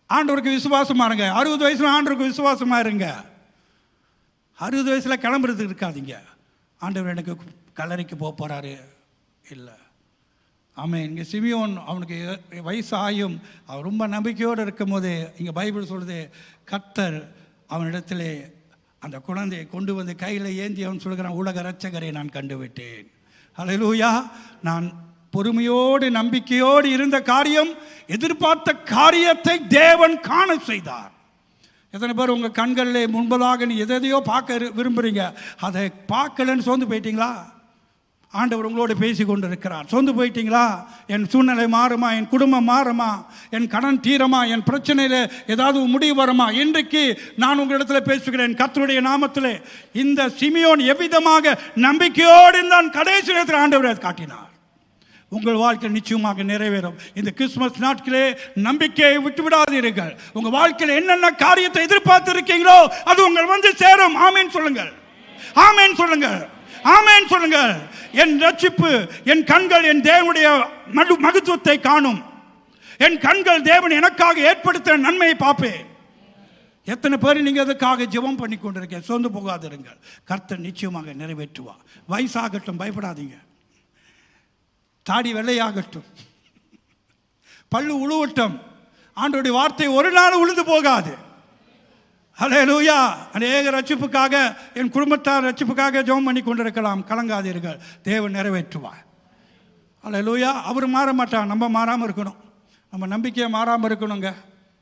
ஆண்டவருக்கு விசுவாசமா இருங்க. 60 வயசுல ஆண்டவருக்கு விசுவாசமா இருங்க. 60 வயசுல கிளம்புறதுக்கு இருக்காதீங்க. ஆண்டவர் எனக்கு கல்லறைக்கு போக போறாரு இல்லை. ஆமாம். இங்கே சிமியோன் அவனுக்கு வயசு ஆயும் அவன் ரொம்ப நம்பிக்கையோடு இருக்கும் போது இங்கே பைபிள் சொல்லுது, கர்த்தர் அவனிடத்திலே அந்த குழந்தையை கொண்டு வந்து கையில் ஏந்தி அவன் சொல்கிறான், உலக இரட்சகரை நான் கண்டுவிட்டேன். ஹல்லேலூயா. நான் பொறுமையோடு நம்பிக்கையோடு இருந்த காரியம், எதிர்பார்த்த காரியத்தை தேவன் காண செய்தார். எத்தனை பேர் உங்கள் கண்களில் முன்பதாக நீ எதையோ பார்க்க விரும்புகிறீங்க, அதை பார்க்கலன்னு சோர்ந்து போயிட்டீங்களா? ஆண்டவர் உங்களோடு பேசி கொண்டு இருக்கிறார். சோர்ந்து போயிட்டீங்களா? என் சூழ்நிலை மாறுமா? என் குடும்பம் மாறுமா? என் கடன் தீரமா? என் பிரச்சனையில் ஏதாவது முடிவு வருமா? இன்றைக்கு நான் உங்களிடத்தில் பேசுகிறேன் கர்த்தருடைய நாமத்தில். இந்த சிமியோன் எவ்விதமாக நம்பிக்கையோடு இருந்தான், கடைசி நேரத்தில் ஆண்டவர் காட்டினார். உங்கள் வாழ்க்கை நிச்சயமாக நிறைவேறும். இந்த கிறிஸ்துமஸ் நாட்களே நம்பிக்கையை விட்டு விடாதீர்கள். உங்கள் வாழ்க்கையில் என்னென்ன காரியத்தை எதிர்பார்த்து இருக்கீங்களோ அது உங்கள் வந்து சேரும். ஆமேன் சொல்லுங்கள். ஆமேன் சொல்லுங்கள். ஆமேன் சொல்லுங்கள். என் ரட்சிப்பு, என் கண்கள் என் தேவனுடைய மகத்துவத்தை காணும். என் கண்கள் தேவன் எனக்காக ஏற்படுத்த நன்மையை பார்ப்பேன். எத்தனை பேர் நீங்க அதுக்காக ஜெபம் பண்ணி கொண்டிருக்க? சோர்ந்து போகாதிருங்கள். கர்த்தர் நிச்சயமாக நிறைவேற்றுவார். வயசாகட்டும், பயப்படாதீங்க. தாடி வெள்ளையாகட்டும், பல்லு உழுவட்டும், ஆண்டவருடைய வார்த்தை ஒரு நாள் உழுந்து போகாது. ஹல்லேலூயா. அநேக ரட்சிப்புக்காக, என் குடும்பத்தார் ரட்சிப்புக்காக ஜெபம் பண்ணி கொண்டிருக்கலாம். கலங்காதீர்கள், தேவன் நிறைவேற்றுவார். ஹல்லேலூயா. அவர் மாற மாட்டார், நம்ம மாறாமல் இருக்கணும். நம்ம நம்பிக்கையை மாறாமல் இருக்கணுங்க.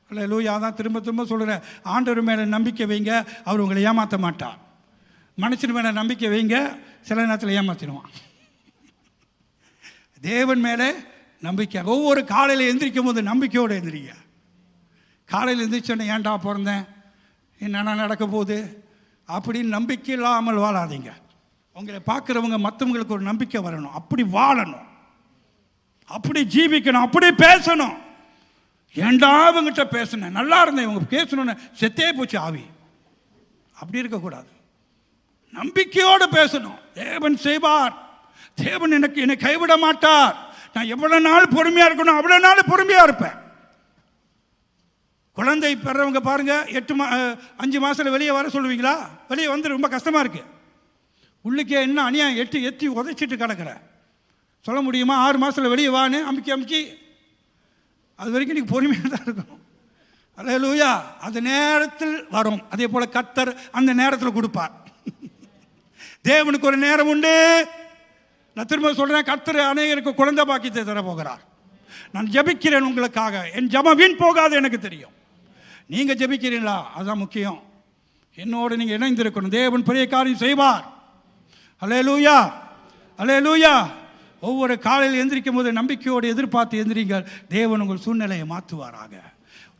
ஹல்லேலூயா. அதான் திரும்ப திரும்ப சொல்கிறேன், ஆண்டவர் மேலே நம்பிக்கை வைங்க, அவர் உங்களை ஏமாற்ற மாட்டார். மனுஷன் மேலே நம்பிக்கை வைங்க, சில நேரத்தில் ஏமாற்றிடுவான். தேவன் மேலே நம்பிக்கை. ஒவ்வொரு காலையில் எந்திரிக்கும் போது நம்பிக்கையோடு எந்திரிங்க. காலையில் எந்திரிச்சோன்னே ஏன்டா பிறந்தேன், என்னென்ன நடக்க போகுது அப்படின்னு நம்பிக்கை இல்லாமல் வாழாதீங்க. உங்களை பார்க்குறவங்க மற்றவங்களுக்கு ஒரு நம்பிக்கை வரணும். அப்படி வாழணும், அப்படி ஜீவிக்கணும், அப்படி பேசணும். ஏண்டா இவங்கிட்ட பேசினேன், நல்லா இருந்தேன், இவங்க பேசணுன்னு செத்தே போச்சு ஆவி. அப்படி இருக்கக்கூடாது. நம்பிக்கையோடு பேசணும். தேவன் செய்வார். தேவன் என்னை கைவிட மாட்டார். நான் எவ்வளவு நாள் பொறுமையா இருக்கணும் அவ்வளவு நாள் பொறுமையா இருப்பேன். குழந்தை பெறவங்க பாருங்க, 5 மாசத்துல வெளியே வர சொல்லுவீங்களா? வெளியே வந்து ரொம்ப கஷ்டமா இருக்கு. உள்ளுக்கே என்ன அநியாயம், எத்தி உதைச்சிட்டு கிடக்குற. சொல்ல முடியுமா 6 மாசத்துல வெளியே வான்னு அமுக்கி அது வரைக்கும் நீங்க பொறுமையாக தான் இருக்கணும். அல்லேலூயா. அந்த நேரத்தில் வரும். அதே போல கர்த்தர் அந்த நேரத்தில் கொடுப்பார். தேவனுக்கு ஒரு நேரம் உண்டு. நான் திரும்ப சொல்றேன், கர்த்தர் அநேகருக்கு குழந்தை பாக்கியத்தை தர போகிறார். நான் ஜெபிக்கிறேன் உங்களுக்காக. என் ஜெபம் வீண் போகாது எனக்கு தெரியும். நீங்க ஜெபிக்கிறீங்களா? அதுதான் முக்கியம். என்னோடு நீங்க இணைந்திருக்கணும். தேவன் பெரிய காரியம் செய்வார். அல்லேலூயா. அல்லேலூயா. ஒவ்வொரு காலையில் எந்திரிக்கும் போது நம்பிக்கையோடு எதிர்பார்த்து எந்திரிங்கள். தேவன் உங்கள் சூழ்நிலையை மாற்றுவாராக.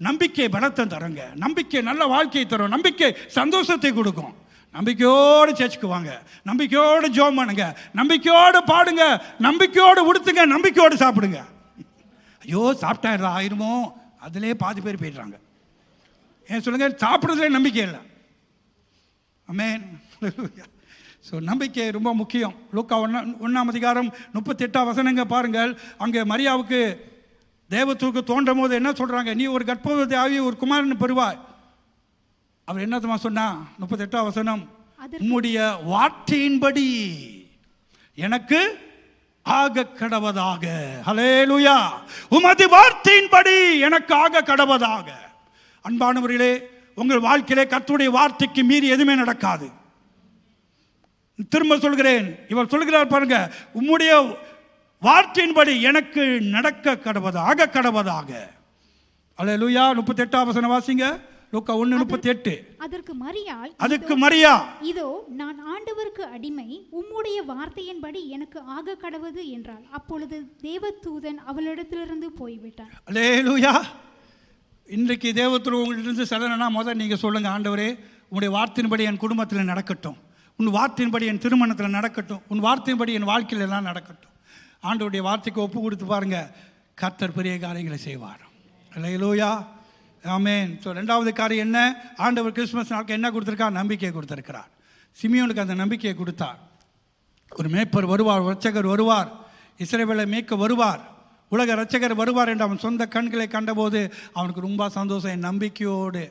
நம்பிக்கை பலத்தை தருங்க. நம்பிக்கை நல்ல வாழ்க்கையை தரும். நம்பிக்கை சந்தோஷத்தை கொடுக்கும். நம்பிக்கையோடு சேர்ச்சுக்கு வாங்க. நம்பிக்கையோடு ஜெபம் பண்ணுங்க. நம்பிக்கையோடு பாடுங்க. நம்பிக்கையோடு உடுத்துங்க. நம்பிக்கையோடு சாப்பிடுங்க. ஐயோ சாப்பிட்டா ஆயிருமோ, அதிலே பாதி பேர் போயிடுறாங்க. ஏன் சொல்லுங்க, சாப்பிட்றதுல நம்பிக்கை இல்லை. ஆமென். ஸோ நம்பிக்கை ரொம்ப முக்கியம். லூக்கா 1ஆம் அதிகாரம் 38ஆம் வசனங்க பாருங்கள். அங்கே மரியாவுக்கு தேவதூக்கு தோன்றும் போது என்ன சொல்றாங்க? நீ ஒரு கர்ப்பவதி ஆகி ஒரு குமாரன் பெறுவாய். அவர் என்னதுமா சொன்னா? 38ஆம் வசனம், உம்முடைய வார்த்தையின்படி எனக்கு ஆக கடவதாக. ஹல்லேலூயா. உமது வார்த்தையின்படி எனக்கு ஆக கடவதாக. அன்பானவர்களே, உங்கள் வாழ்க்கையிலே கர்த்தருடைய வார்த்தைக்கு மீறி எதுவுமே நடக்காது. திரும்ப சொல்கிறேன், இவர் சொல்கிறார் பாருங்க, உம்முடைய வார்த்தையின்படி எனக்கு நடக்க கடவதாக கடவதாக. அல்லேலூயா. 38ஆம் வசனம் வாசிங்க. லூக்கா 1:38. அதற்கு மரியா, இதோ நான் ஆண்டவருக்கு அடிமை, உம்முடைய வார்த்தையின்படி எனக்கு ஆக கடவது என்றாள். அப்பொழுது தேவதூதன் அவளிடத்திலிருந்து போய்விட்டார். அல்லேலூயா. இன்றைக்கு தேவதூதன் உங்களிடத்திலிருந்து சரணனா முதல் நீங்க சொல்லுங்க, ஆண்டவரே உம்முடைய வார்த்தையின்படி என் குடும்பத்தில் நடக்கட்டும். உன் வார்த்தையின்படி என் திருமணத்தில் நடக்கட்டும். உன் வார்த்தையின்படி என் வாழ்க்கையில் எல்லாம் நடக்கட்டும். ஆண்டவருடைய வார்த்தைக்கு ஒப்பு கொடுத்து பாருங்க, கர்த்தர் பெரிய காரியங்களை செய்வார். அல்லேலூயா, ஆமென். ஸோ ரெண்டாவது காரியம் என்ன? ஆண்டவர் கிறிஸ்மஸ் நாளுக்கு என்ன கொடுத்துருக்கார்? நம்பிக்கையை கொடுத்துருக்கிறார். சிமியோனுக்கு அந்த நம்பிக்கையை கொடுத்தார். ஒரு மேய்ப்பர் வருவார், இரட்சகர் வருவார், இஸ்ரவேலை மேய்க்க வருவார், உலக இரட்சகர் வருவார் என்று அவன் சொந்த கண்களை கண்டபோது அவனுக்கு ரொம்ப சந்தோஷம். என் நம்பிக்கையோடு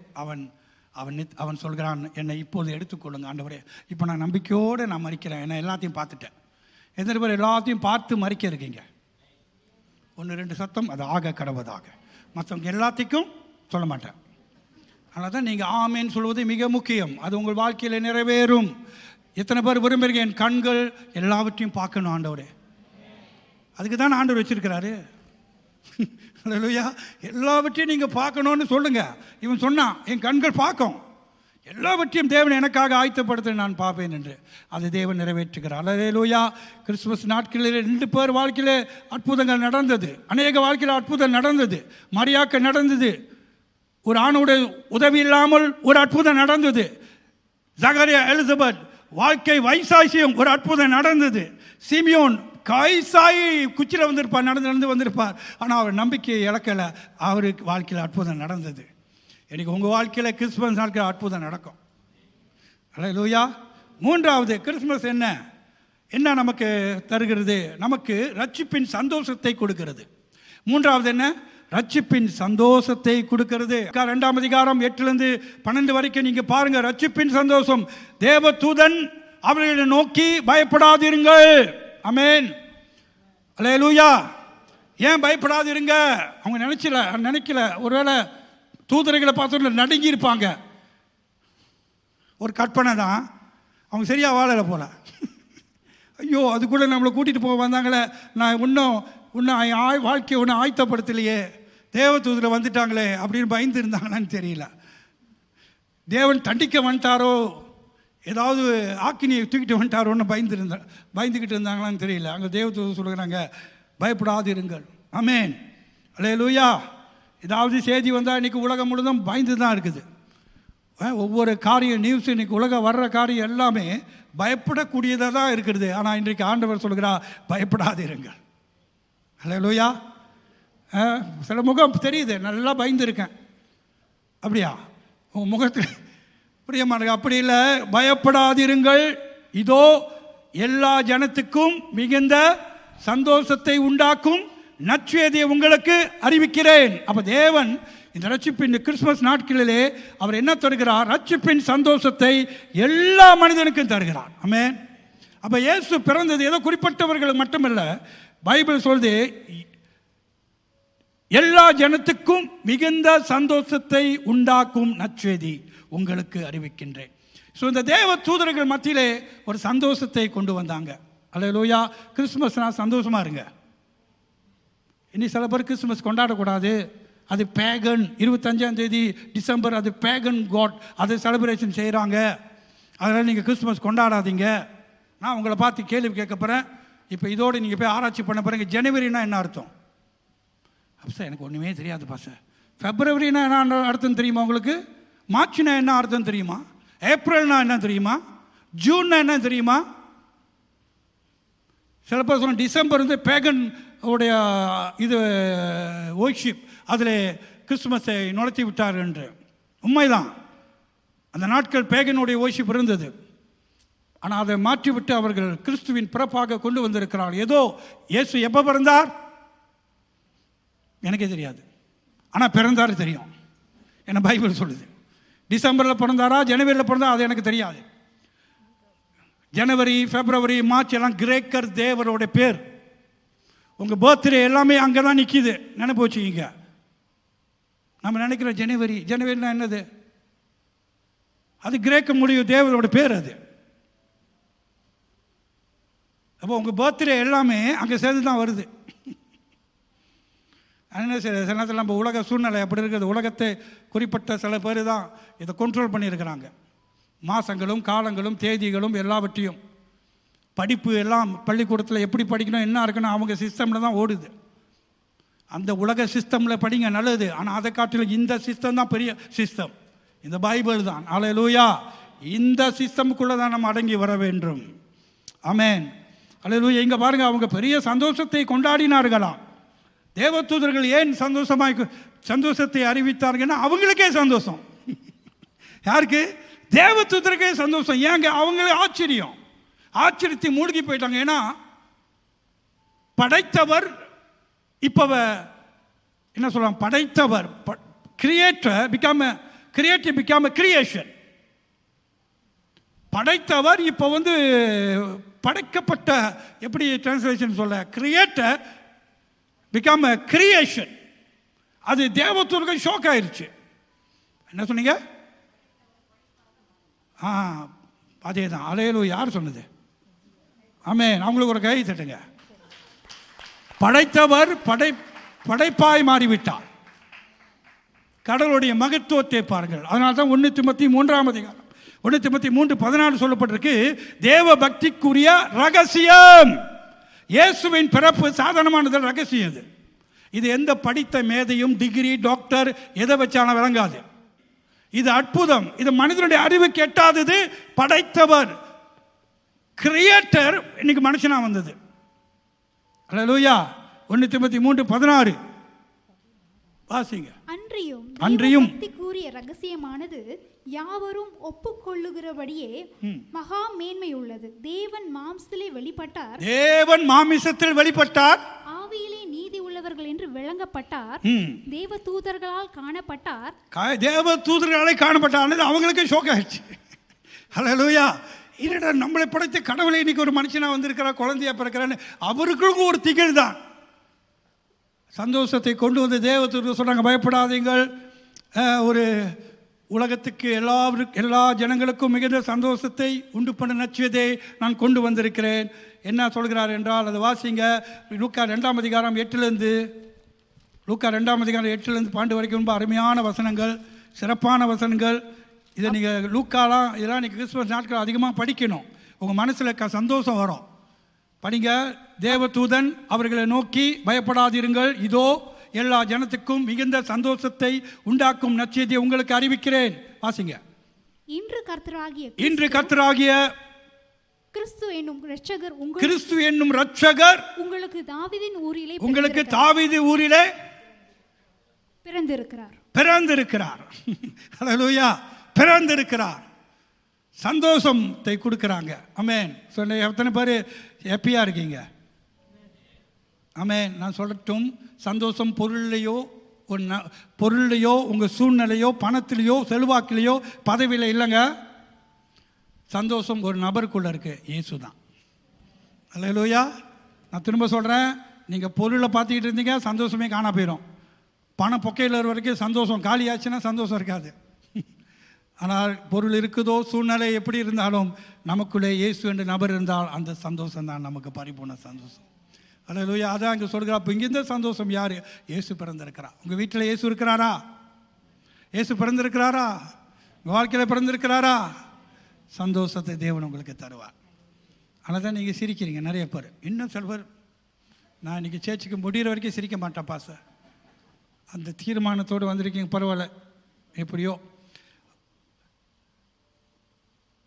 அவன் சொல்கிறான், என்னை இப்போது எடுத்துக்கொள்ளுங்க ஆண்டவரே. இப்போ நான் நம்பிக்கையோடு நான் மறிக்கிறேன். என்ன எல்லாத்தையும் பார்த்துட்டேன். எத்தனை பேர் எல்லாத்தையும் பார்த்து மறிக்க இருக்கீங்க? 1-2 சத்தம் அது ஆக கடவுதாக. மற்றவங்க எல்லாத்துக்கும் சொல்ல மாட்டேன். அதனால் தான் நீங்கள் ஆமேன்னு சொல்வது மிக முக்கியம். அது உங்கள் வாழ்க்கையில் நிறைவேறும். எத்தனை பேர் விரும்புகிறீங்க என் கண்கள் எல்லாவற்றையும் பார்க்கணும் ஆண்டவரே? அதுக்கு தான் ஆண்டவர் வச்சிருக்கிறாரு. அல்லேலூயா. எல்லாவற்றையும் நீங்கள் பார்க்கணுன்னு சொல்லுங்க. இவன் சொன்னான், என் கண்கள் பார்க்கும், எல்லாவற்றையும் தேவன் எனக்காக ஆயத்தப்படுத்த நான் பார்ப்பேன் என்று. அது தேவன் நிறைவேற்றுகிறார். அல்லேலூயா. கிறிஸ்துமஸ் நாட்களில் 2 பேர் வாழ்க்கையில் அற்புதங்கள் நடந்தது. அநேக வாழ்க்கையில் அற்புதம் நடந்தது. மரியாக்கு நடந்தது. ஒரு ஆணோட உதவி இல்லாமல் ஒரு அற்புதம் நடந்தது. ஜகரியா எலிசபெத் வாழ்க்கை வயசாசியம் ஒரு அற்புதம் நடந்தது. சிமியோன் கைசாயி குச்சியில் வந்திருப்பார், நடந்து வந்திருப்பார். ஆனால் அவர் நம்பிக்கையை இழக்கலை. அவருக்கு வாழ்க்கையில் அற்புதம் நடந்தது. எனக்கு உங்கள் வாழ்க்கையில் கிறிஸ்துமஸ் நாட்கள் அற்புதம் நடக்கும். அல்லேலூயா. மூன்றாவது, கிறிஸ்துமஸ் என்ன நமக்கு தருகிறது? நமக்கு ரட்சிப்பின் சந்தோஷத்தை கொடுக்கிறது. மூன்றாவது என்ன? ரட்சிப்பின் சந்தோஷத்தை கொடுக்கிறது. 2ஆம் அதிகாரம் 8-12 வரைக்கும் நீங்க பாருங்க. ரட்சிப்பின் சந்தோஷம். தேவதூதன் அவர்களை நோக்கி பயப்படாதிருங்கள். ஆமென், அல்லேலூயா. ஏன் பயப்படாதிருங்க? அவங்க நினைக்கல ஒருவேளை தூதர்களை பார்த்து நடுங்கி இருப்பாங்க. ஒரு கற்பனை தான். அவங்க சரியா வாழலை போல. ஐயோ, அதுக்குள்ளே நம்மளை கூட்டிகிட்டு போக வந்தாங்களே, நான் இன்னும் வாழ்க்கையை ஒன்றும் ஆயத்தப்படுத்தலையே, தேவதூதரை வந்துட்டாங்களே அப்படின்னு பயந்து இருந்தாங்களான்னு தெரியல. தேவன் தண்டிக்க வந்துட்டாரோ, ஏதாவது ஆக்கினியை தூக்கிட்டு வந்துட்டாரோன்னு பயந்துக்கிட்டு இருந்தாங்களான்னு தெரியல. அங்கே தேவதூதர் சொல்கிறாங்க, பயப்படாதிருங்கள். ஆமென், அல்லேலூயா. ஏதாவது செய்தி வந்தால் இன்றைக்கி உலகம் முழுதும் பயந்து தான் இருக்குது. ஒவ்வொரு காரியம் நியூஸ் இன்றைக்கி உலகம் வர்ற காரியம் எல்லாமே பயப்படக்கூடியதாக தான் இருக்கிறது. ஆனால் இன்றைக்கு ஆண்டவர் சொல்கிறார், பயப்படாதிருங்கள். அல்லேலூயா. சில முகம் தெரியுது, நல்லா பயந்துருக்கேன். அப்படியா? உங்கள் முகத்தில் பிரியமான அப்படி இல்லை. பயப்படாதிருங்கள், இதோ எல்லா ஜனத்துக்கும் மிகுந்த சந்தோஷத்தை உண்டாக்கும் நற்செய்தியை உங்களுக்கு அறிவிக்கிறேன். அப்போ தேவன் இந்த ரட்சிப்பின் கிறிஸ்துமஸ் நாட்களிலே அவர் என்ன தருகிறார்? ரட்சிப்பின் சந்தோஷத்தை எல்லா மனிதனுக்கும் தருகிறார். ஆமென். அப்போ இயேசு பிறந்தது ஏதோ குறிப்பிட்டவர்களுக்கு மட்டுமல்ல. பைபிள் சொல்லுது, எல்லா ஜனத்துக்கும் மிகுந்த சந்தோஷத்தை உண்டாக்கும் நற்செய்தி உங்களுக்கு அறிவிக்கின்றேன். ஸோ இந்த தேவ தூதர்கள் மத்தியிலே ஒரு சந்தோஷத்தை கொண்டு வந்தாங்க. அல்லேலூயா. கிறிஸ்துமஸ்னா சந்தோஷமா இருங்க. இனி சில பேர் கிறிஸ்துமஸ் கொண்டாடக்கூடாது, அது பேகன். 25ஆம் தேதி டிசம்பர் அது பேகன் காட், அது செலிப்ரேஷன் செய்கிறாங்க, அதனால் நீங்கள் கிறிஸ்துமஸ் கொண்டாடாதீங்க. நான் உங்களை பார்த்து கேள்வி கேட்க போகிறேன். இப்போ இதோடு நீங்கள் போய் ஆராய்ச்சி பண்ண போகிறீங்க. ஜனவரினா என்ன அர்த்தம்? அப்போ சார் எனக்கு ஒன்றுமே தெரியாதுப்பா சார். ஃபெப்ரவரினா என்ன அர்த்தம் தெரியுமா உங்களுக்கு? மார்ச்னா என்ன அர்த்தம் தெரியுமா? ஏப்ரல்னா என்ன தெரியுமா? ஜூன்னா என்ன தெரியுமா? சில பேர் சொல்ல டிசம்பர் வந்து பேகன் உடைய இது ஒர்ஷிப், அதில் கிறிஸ்துமஸை நுழைத்தி விட்டார் என்று. உண்மைதான், அந்த நாட்கள் பேகனுடைய ஒர்ஷிப் இருந்தது. ஆனால் அதை மாற்றிவிட்டு அவர்கள் கிறிஸ்துவின் பிறப்பாக கொண்டு வந்திருக்கிறார்கள். ஏதோ இயேசு எப்போ பிறந்தார் எனக்கே தெரியாது, ஆனால் பிறந்தார் தெரியும். என்ன பைபிள் சொல்லுது. டிசம்பரில் பிறந்தாரா ஜனவரியில் பிறந்தா அது எனக்கு தெரியாது. ஜனவரி, பிப்ரவரி, மார்ச் எல்லாம் கிரேக்கர் தேவரோட பேர். உங்கள் பர்த்டே எல்லாமே அங்கே தான் நிற்கிது, நினைப்பு வச்சுக்கிங்க. நம்ம நினைக்கிற ஜனவரினா என்னது? அது கிரேக்க மொழி தேவரோட பேர் அது. அப்போ உங்கள் பர்த்டே எல்லாமே அங்கே சேர்ந்து தான் வருது. என்ன சில நேரத்தில் நம்ம உலக சூழ்நிலை அப்படி இருக்குது. உலகத்தை குறிப்பிட்ட சில பேர் தான் இதை கண்ட்ரோல் பண்ணியிருக்கிறாங்க. மாதங்களும் காலங்களும் தேதிகளும் எல்லாவற்றையும், படிப்பு எல்லாம் பள்ளிக்கூடத்தில் எப்படி படிக்கணும் என்ன இருக்கணும் அவங்க சிஸ்டமில் தான் ஓடுது. அந்த உலக சிஸ்டமில் படிங்க நல்லது, ஆனால் அதை காட்டிலும் இந்த சிஸ்டம் தான் பெரிய சிஸ்டம். இந்த பைபிள் தான். அல்லேலூயா. இந்த சிஸ்டமுக்குள்ளே தான் நம்ம அடங்கி வர வேண்டும். ஆமென். அல்லேலூயா. இங்கே பாருங்க, அவங்க பெரிய சந்தோஷத்தை கொண்டாடினார்களாம். தேவதூதர்கள் ஏன் சந்தோஷத்தை அறிவித்தார்கள்னா அவங்களுக்கே சந்தோஷம். யாருக்கு? தேவதூதருக்கே சந்தோஷம். ஏங்க? அவங்களே ஆச்சரியத்தை மூழ்கி போயிட்டாங்க. ஏன்னா படைத்தவர், இப்போ என்ன சொல்லலாம், படைத்தவர் கிரியேட்டர் பிகம் கிரியேஷன். படைத்தவர் இப்போ படைக்கப்பட்ட, எப்படி டிரான்ஸ்லேஷன் சொல்ல, கிரியேட்டர் பிகம் கிரியேஷன். அது தேவதூதர்கள் ஷோக் ஆயிருச்சு. என்ன சொன்னீங்க? அதே தான். அல்லேலூயா. யார் சொன்னது? ஆமென். அவங்களுக்கு ஒரு கை தட்டுங்க. படைத்தவர் படைப்பாய் மாறிவிட்டார். கடவுளுடைய மகத்துவத்தை பாருங்கள். அதனால தான் 1 திமோத்தி 3ஆம் அதிகாரம் 1 திமோத்தி 3:14 சொல்லப்பட்டிருக்கு, தேவ பக்திக்குரிய ரகசியம். இயேசுவின் பிறப்பு சாதாரணமானது ரகசியம். இது எந்த படித்த மேதையும் டிகிரி டாக்டர் எதை வச்சாலும் விளங்காது. இது அற்புதம். இது மனிதனுடைய அறிவுக்கு எட்டாதது. படைத்தவர் கிரியேட்டர் இன்னைக்கு மனுஷனா வந்தது. அல்லேலூயா. 1 திமோத்தி 3:16 வாசிங்க. அன்றியும் கூறிய ரகசியமானது யாவரும் ஒப்புக்கொள்ளுகிறபடியே மகா மேன்மை உள்ளது. தேவன் மாம்சத்தில் வெளிப்பட்டார். ஆவியிலே நீதி உள்ளவர்கள் என்று விளங்கப்பட்டார். தேவ தூதர்களால் காணப்பட்டார். அவங்களுக்கு ஷோக் ஆயிடுச்சு. அல்லேலூயா. இல்லடா, நம்மளை படைத்த கடவுளை இன்னைக்கு ஒரு மனுஷனா வந்திருக்கிறா, குழந்தையா பிறக்கிறான்னு அவர்களுக்கும் ஒரு திகில் தான். சந்தோஷத்தை கொண்டு வந்து தேவதூதர்கள் சொன்னாங்க, பயப்படாதீங்கள், ஒரு உலகத்துக்கு எல்லா ஜனங்களுக்கும் மிகுந்த சந்தோஷத்தை உண்டு பண்ண நற்செய்தியை நான் கொண்டு வந்திருக்கிறேன். என்ன சொல்கிறார் என்றால், அது வாசிங்க. லூக்கா 2ஆம் அதிகாரம் 8 லூக்கா 2ஆம் அதிகாரம் 8 12 வரைக்கும் ரொம்ப அருமையான வசனங்கள், சிறப்பான வசனங்கள். இதை நீங்கள் லூக்காலாம் இதெல்லாம் நீங்கள் கிறிஸ்துமஸ் நாட்கள் அதிகமாக படிக்கணும். உங்கள் மனசில் சந்தோஷம் வரும். படிங்க. தேவதூதன் அவர்களை நோக்கி, பயப்படாதிருங்கள், இதோ எல்லா ஜனத்துக்கும் மிகுந்த சந்தோஷத்தை உண்டாக்கும் நற்செய்தியை உங்களுக்கு அறிவிக்கிறேன். வாசிங்க. இன்று கர்த்தராகிய கிறிஸ்து என்னும் இரட்சகர் உங்களுக்கு தாவீது ஊரிலே பிறந்திருக்கிறார். அல்லேலூயா. பிறந்திருக்கிறார். சந்தோஷத்தை கொடுக்குறாங்க. ஆமென். சொன்ன எத்தனை பேர் ஹாப்பியாக இருக்கீங்க? ஆமென். நான் சொல்லட்டும், சந்தோஷம் பொருள்லையோ உங்கள் சூழ்நிலையோ பணத்திலையோ செல்வாக்கிலையோ பதவியில் இல்லைங்க. சந்தோஷம் ஒரு நபருக்குள்ளே இருக்கு, இயேசு தான். அல்லேலூயா. நான் திரும்ப சொல்கிறேன், நீங்கள் பொருளை பார்த்துக்கிட்டு இருந்தீங்க, சந்தோஷமே காணா போயிடும். பணம் பொக்கையில் வரைக்கும் சந்தோஷம், காலியாச்சுன்னா சந்தோஷம் இருக்காது. ஆனால் பொருள் இருக்குதோ, சூழ்நிலை எப்படி இருந்தாலும் நமக்குள்ளே இயேசு என்ற நபர் இருந்தால் அந்த சந்தோஷம் தான் நமக்கு பரிபூர்ண சந்தோஷம். அல்லேலூயா. அதான் அங்கே சொல்கிறா. இப்போ இங்கிருந்த சந்தோஷம் யார்? இயேசு பிறந்திருக்கிறா. உங்கள் வீட்டில் இயேசு இருக்கிறாரா? இயேசு பிறந்திருக்கிறாரா? உங்கள் வாழ்க்கையில் பிறந்திருக்கிறாரா? சந்தோஷத்தை தேவன் உங்களுக்கு தருவார். ஆனால் தான் நீங்கள் சிரிக்கிறீங்க நிறைய பேர். இன்னும் சில பேர், நான் இன்றைக்கி சேர்ச்சிக்கு முடிகிற வரைக்கும் சிரிக்க மாட்டேன் பாச, அந்த தீர்மானத்தோடு வந்திருக்கீங்க, பரவாயில்ல. எப்படியோ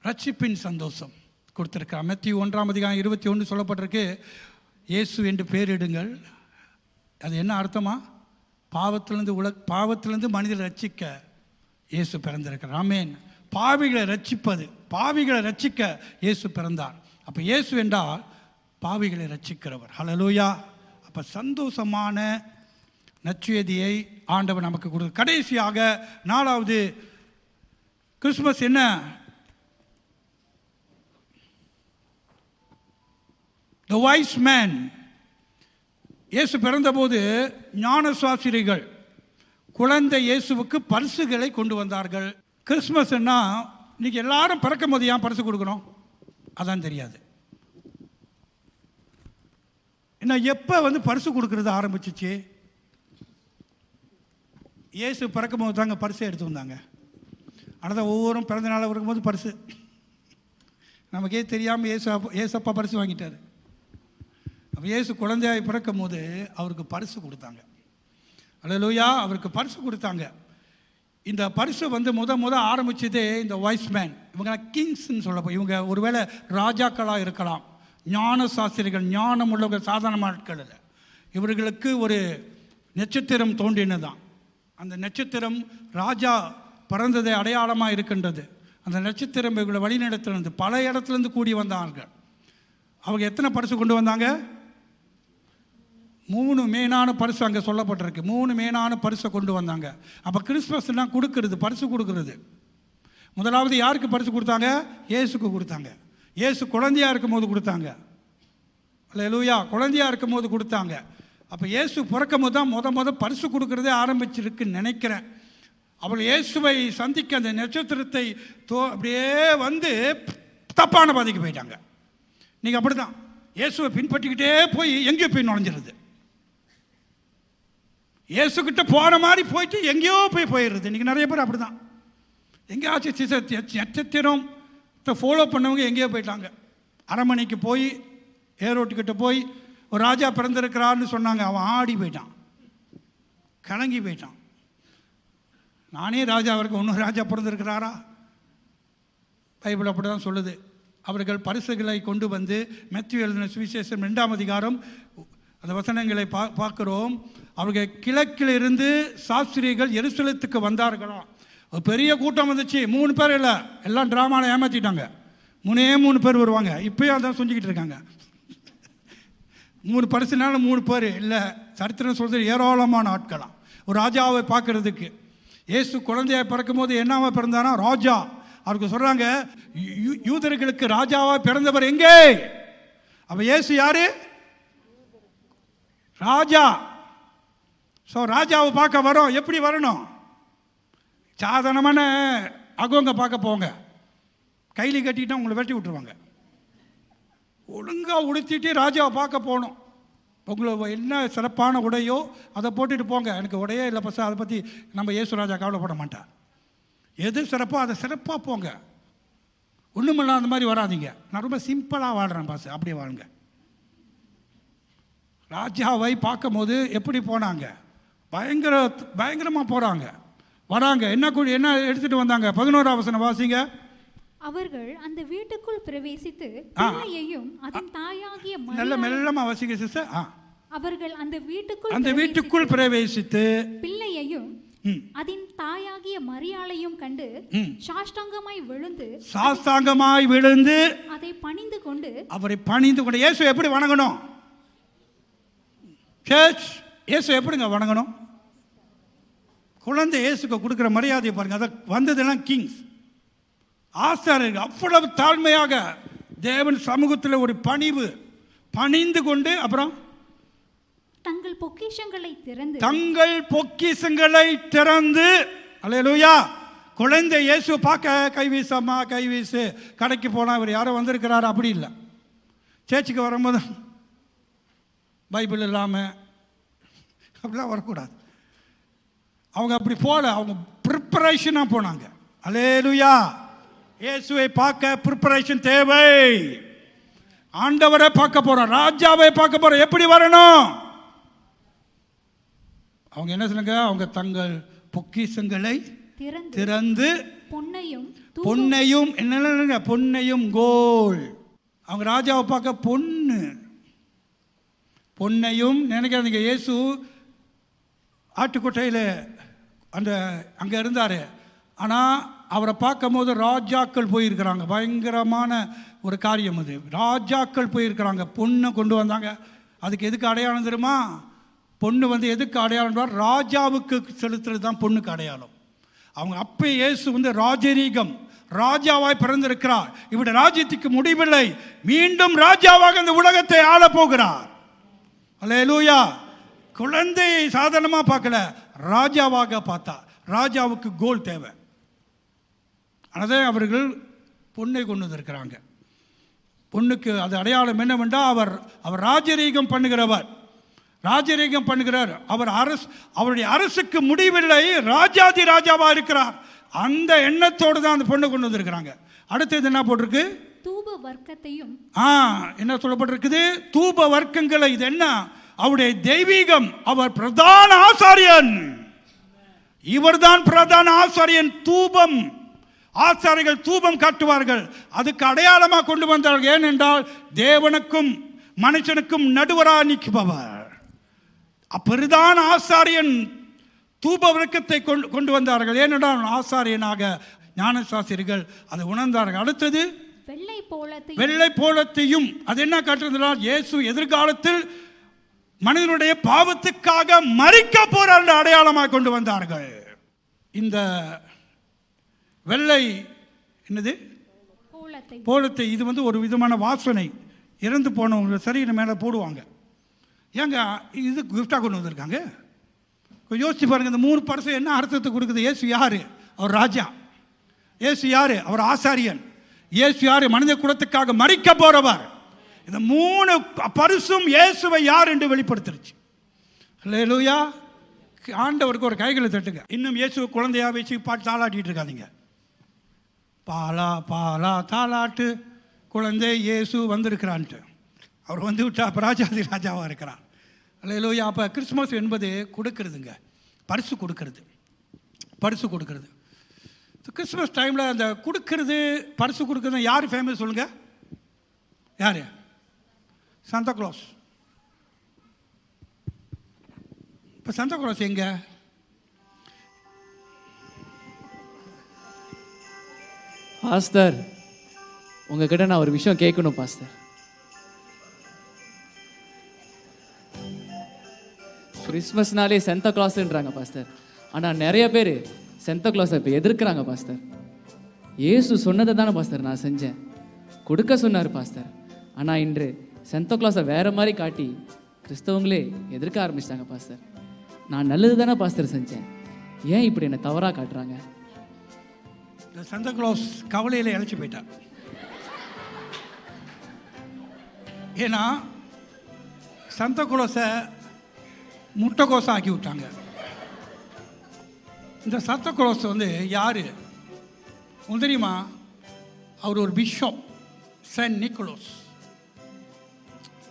ரட்சிப்பின் சந்தோஷம் கொடுத்துருக்கார். மத்தேயு 1ஆம் அதிகாரம் 21 சொல்லப்பட்டிருக்கு, இயேசு என்று பேரிடுங்கள். அது என்ன அர்த்தமா? பாவத்திலிருந்து மனிதரை ரட்சிக்க இயேசு பிறந்திருக்கிறார். ஆமென். பாவிகளை ரட்சிக்க இயேசு பிறந்தார். அப்போ இயேசு என்றால் பாவிகளை ரட்சிக்கிறவர். ஹல்லேலூயா. அப்போ சந்தோஷமான நற்செய்தியை ஆண்டவர் நமக்கு கொடுத்து, கடைசியாக 4வது கிறிஸ்துமஸ் என்ன? The wise man. இயேசு பிறந்தபோது ஞானசாஸ்திரிகள் குழந்தை இயேசுவுக்கு பரிசுகளை கொண்டு வந்தார்கள். கிறிஸ்துமஸ்னா இன்னைக்கு எல்லாரும் பிறக்கும் போது ஏன் பரிசு கொடுக்கணும்? அதான் தெரியாது. என்ன எப்போ பரிசு கொடுக்கறது ஆரம்பிச்சிச்சு? இயேசு பிறக்கும் போது தாங்க பரிசை எடுத்து வந்தாங்க. ஆனால் தான் ஒவ்வொரு பிறந்த நாள் இருக்கும்போது பரிசு. நமக்கே தெரியாமல் ஏசப்பா பரிசு வாங்கிட்டார். அப்போ இயேசு குழந்தையாய் பிறக்கும் போது அவருக்கு பரிசு கொடுத்தாங்க. அல்லேலூயா. அவருக்கு பரிசு கொடுத்தாங்க. இந்த பரிசு முத ஆரம்பிச்சதே இந்த வாய்ஸ் மேன். இவங்க கிங்ஸ்ன்னு சொல்லப்போ, இவங்க ஒருவேளை ராஜாக்களாக இருக்கலாம், ஞான சாஸ்திரிகள், ஞானம் உள்ளவர்கள், சாதாரண ஆட்கள் இல்லை. இவர்களுக்கு ஒரு நட்சத்திரம் தோன்றினதான். அந்த நட்சத்திரம் ராஜா பிறந்ததை அடையாளமாக இருக்கின்றது. அந்த நட்சத்திரம் இவர்களை வழிநடத்தினது. பல இடத்துலேருந்து கூடி வந்தார்கள். அவங்க எத்தனை பரிசு கொண்டு வந்தாங்க? 3 மேனான பரிசு அங்கே சொல்லப்பட்டிருக்கு. 3 மேனான பரிசை கொண்டு வந்தாங்க. அப்போ கிறிஸ்மஸ்லாம் கொடுக்கறது, பரிசு கொடுக்கறது. முதலாவது யாருக்கு பரிசு கொடுத்தாங்க? இயேசுக்கு கொடுத்தாங்க. இயேசு குழந்தையாக இருக்கும் போது கொடுத்தாங்க. அல்லேலூயா, குழந்தையாக இருக்கும் போது கொடுத்தாங்க. அப்போ இயேசு பிறக்கும் போது தான் முத பரிசு கொடுக்கறதே ஆரம்பிச்சிருக்குன்னு நினைக்கிறேன். அவள் இயேசுவை சந்திக்க அந்த நட்சத்திரத்தை அப்படியே வந்து தப்பான பாதைக்கு போயிட்டாங்க. நீங்கள் அப்படி தான் இயேசுவை பின்பற்றிக்கிட்டே போய் எங்கேயோ போய் நுழைஞ்சிருது. இயேசுக்கிட்ட போகிற மாதிரி போயிட்டு எங்கேயோ போயிடுறது. இன்றைக்கி நிறைய பேர் அப்படி தான். எங்கேயாச்சும் நட்சத்திரம் ஃபாலோ பண்ணவங்க எங்கேயோ போயிட்டாங்க. அரண்மனைக்கு போய் ஏரோட்டுக்கிட்ட போய் ஒரு ராஜா பிறந்திருக்கிறான்னு சொன்னாங்க. அவன் ஆடி போயிட்டான், கலங்கி போயிட்டான். நானே ராஜா, அவருக்கு இன்னும் ராஜா பிறந்திருக்கிறாரா? பைபிள் அப்படி தான் சொல்லுது. அவர்கள் பரிசுகளை கொண்டு வந்து மேத்யூ எழுதின சுவிசேஷம் 2ஆம் அதிகாரம் அந்த வசனங்களை பார்க்கிறோம். அவர்கள் கிழக்கிலிருந்து சாஸ்திரிகள் எருசலேத்துக்கு வந்தார்களாம். ஒரு பெரிய கூட்டம் வந்துச்சு. 3 பேர் இல்லை, எல்லாம் ட்ராமாவில் ஏமாற்றிட்டாங்க. 3 பேர் வருவாங்க. இப்போயும் அதான் செஞ்சுக்கிட்டு இருக்காங்க. 3 பரிசுனால 3 பேர் இல்லை. சரித்திரம் சொல்கிறது ஏராளமான ஆட்களாம் ஒரு ராஜாவை பார்க்கறதுக்கு. இயேசு குழந்தையாக பிறக்கும் போது என்னவா பிறந்தானா? ராஜா. அவருக்கு சொல்கிறாங்க, யூதர்களுக்கு ராஜாவாக பிறந்தவர் எங்கே? அப்போ இயேசு யாரு? ராஜா. ஸோ ராஜாவை பார்க்க வரோம். எப்படி வரணும்? சாதாரணமான அகவங்க பார்க்க போங்க, கையில் கட்டிட்டு உங்களை வெட்டி விட்டுருவாங்க. ஒழுங்காக உடுத்திட்டு ராஜாவை பார்க்க போகணும். உங்களை என்ன சிறப்பான உடையோ அதை போட்டுட்டு போங்க. எனக்கு உடையே இல்லை பசா, அதை பற்றி நம்ம இயேசு ராஜா கவலைப்பட மாட்டார். எது சிறப்போ அதை சிறப்பாக போங்க. ஒன்றுமெல்லாம் அந்த மாதிரி வராதிங்க. நான் ரொம்ப சிம்பிளாக வாழ்கிறேன் பாஸ், அப்படியே வாழுங்க. ராஜாவை பார்க்கும் போது எப்படி போனாங்க? பயங்கரமாக போகிறாங்க, வராங்க. என்ன எடுத்துகிட்டு வந்தாங்க? 11ஆம் வசனம் வாசிங்க. அவர்கள் அந்த வீட்டுக்குள் பிரவேசித்து பிள்ளையையும் அதன் தாயாகிய நல்ல மெல்லமா வாசிங்க சிஸ்டர். அவர்கள் அந்த வீட்டுக்குள் பிரவேசித்து பிள்ளையையும் அதன் தாயாகிய மரியாளையும் கண்டு சாஷ்டாங்கமாய் விழுந்து அதை பணிந்து கொண்டு அவரை பணிந்து கொண்டு. இயேசு எப்படி வணங்கணும்? இயேசு எப்படிங்க வணங்கணும்? குழந்தை இயேசுக்கு கொடுக்குற மரியாதையை பாருங்க. அதை வந்ததெல்லாம் கிங்ஸ், ஆசாரியர்கள் அவ்வளவு தாழ்மையாக தேவன் சமூகத்தில் ஒரு பணிந்து கொண்டு அப்புறம் தங்கள் பொக்கிஷங்களை திறந்து அல்லேலூயா. குழந்தை இயேசு பார்க்க கைவீசம்மா கைவீசு. கடைக்கு போனால் இவர் யாரோ வந்திருக்கிறாரு அப்படி இல்லை. சேர்ச்சுக்கு வரும்போது பைபிள் இல்லாமல் அப்படிலாம் வரக்கூடாது. அவங்க அப்படி போல, அவங்க ப்ரிப்பரேஷனாக போனாங்க. அல்லேலூயா. இயேசுவை பார்க்க ப்ரிப்பரேஷன் தேவை. ஆண்டவரை பார்க்க போறோம், ராஜாவை பார்க்க போறோம். எப்படி வரணும்? அவங்க என்ன சொன்னாங்க? அவங்க தங்கள் பொக்கிஷங்களை திறந்து பொன்னையும் என்ன பொன்னையும் கோல். அவங்க ராஜாவை பார்க்க பொன்னையும் நினைக்காதீங்க. இயேசு ஆட்டுக்கொட்டையில் அங்கே இருந்தார். ஆனால் அவரை பார்க்கும் போது ராஜாக்கள் போயிருக்கிறாங்க. பயங்கரமான ஒரு காரியம் அது. ராஜாக்கள் போயிருக்கிறாங்க. பொண்ணை கொண்டு வந்தாங்க. அதுக்கு எதுக்கு அடையாளம் தெரியுமா? பொண்ணு எதுக்கு அடையாளம்? ராஜாவுக்கு செலுத்துறது தான் பொண்ணுக்கு அடையாளம். அவங்க அப்போ இயேசு ராஜரீகம், ராஜாவாய் பிறந்திருக்கிறார். இவருடைய ராஜ்யத்துக்கு முடிவில்லை, மீண்டும் ராஜாவாக இந்த உலகத்தை ஆள போகிறார். அல்லேலூயா. குழந்தையை சாதாரணமாக பார்க்கல, ராஜாவாக பார்த்தா. ராஜாவுக்கு கோல் தேவை. அதே அவர்கள் பொண்ணை கொண்டு வந்திருக்கிறாங்க. பொண்ணுக்கு அது அடையாளம் என்னவென்றால் அவர் ராஜரீகம் பண்ணுகிறவர், ராஜரீகம் பண்ணுகிறார். அவருடைய அரசுக்கு முடிவில்லை, ராஜாதி ராஜாவாக இருக்கிறார். அந்த எண்ணத்தோடு தான் அந்த பொண்ணை கொண்டு வந்திருக்கிறாங்க. அடுத்தது என்ன போட்டிருக்கு? தூப வர்க்கத்தையும். என்ன சொல்லப்பட்டிருக்குது? தூப வர்க்கங்களை. இது என்ன? அவருடைய தெய்வீகம். அவர் பிரதான ஆசாரியன். இவர்தான் பிரதான ஆசாரியன். தூபம் ஆசாரிகள் தூபம் காட்டுவார்கள். அதுக்கு அடையாளமாக கொண்டு வந்தார்கள். ஏனென்றால் தேவனுக்கும் மனுஷனுக்கும் நடுவராக நிற்பவர். அப்பெரிதான ஆசாரியன் தூப விளக்கத்தை கொண்டு வந்தார்கள். ஏனென்றால் ஆசாரியனாக ஞானசாஸ்திரிகள் அதை உணர்ந்தார்கள். அடுத்தது வெள்ளை போலத்தையும். அது என்ன காட்டுறதுனால் இயேசு எதிர்காலத்தில் மனிதனுடைய பாவத்துக்காக மரிக்க போறார் என்ற அடையாளமாக கொண்டு வந்தார்கள். இந்த வெள்ளை என்னது போலத்தை, இது ஒரு விதமான வாசனை. இறந்து போனவங்க சரீரம் மேலே போடுவாங்க. ஏங்க இது கிஃப்டாக கொண்டு வந்திருக்காங்க? யோசிச்சு பாருங்க. இந்த 3 பரிசு என்ன அர்த்தத்தை கொடுக்குது? இயேசு யாரு? அவர் ராஜா. இயேசு யாரு? அவர் ஆசாரியன். இயேசு யாரு? மனித குலத்துக்காக மரிக்க போறவர். இந்த 3 பரிசும் இயேசுவை யார் என்று வெளிப்படுத்திருச்சு. அல்லேலூயா. ஆண்டவருக்கு ஒரு கைகளை தட்டுங்க. இன்னும் இயேசு குழந்தையா வச்சு பாட்டு தாளாட்டிட்டு இருக்காதீங்க. பாலா பாலா தாளாட்டு குழந்தை இயேசு வந்திருக்கிறான்ட்டு. அவர் வந்து விட்டா அப்போ ராஜாதி ராஜாவாக இருக்கிறான். அல்லேலூயா. அப்போ கிறிஸ்துமஸ் என்பது கொடுக்கறதுங்க, பரிசு கொடுக்கறது. கிறிஸ்துமஸ் டைமில் அந்த கொடுக்கறது, பரிசு கொடுக்கறது யார் ஃபேமஸ் சொல்லுங்க? யார்? சாந்தா கிளாஸ். இப்போ சாந்தா கிளாஸ் எங்க? பாஸ்டர், உங்ககிட்ட நான் ஒரு விஷயம் கேட்கணும் பாஸ்டர். கிறிஸ்மஸ்னாலே சென்டா கிளாஸ்ன்றாங்க பாஸ்டர். ஆனால் நிறைய பேர் சென்டா கிளாஸை இப்போ எதிர்க்கிறாங்க பாஸ்டர். இயேசு சொன்னதை தானே பாஸ்டர் நான் செஞ்சேன், கொடுக்க சொன்னார் பாஸ்டர். ஆனால் இன்று சென்டா கிளாஸை வேற மாதிரி காட்டி கிறிஸ்தவங்களே எதிர்க்க ஆரம்பிச்சிட்டாங்க பாஸ்டர். நான் நல்லது தானே பாஸ்டர் செஞ்சேன், ஏன் இப்படி என்னை தவறாக காட்டுறாங்க? இந்த சாந்தா கிளாஸ் கவலையில் இழைச்சி போயிட்டார். ஏன்னா சாந்தா கிளாஸை முட்டைக்கோசை ஆக்கி விட்டாங்க. இந்த சாந்தா கிளாஸ் வந்து யாரு தெரியுமா? அவர் ஒரு பிஷப், சென்ட் நிக்கோலஸ்,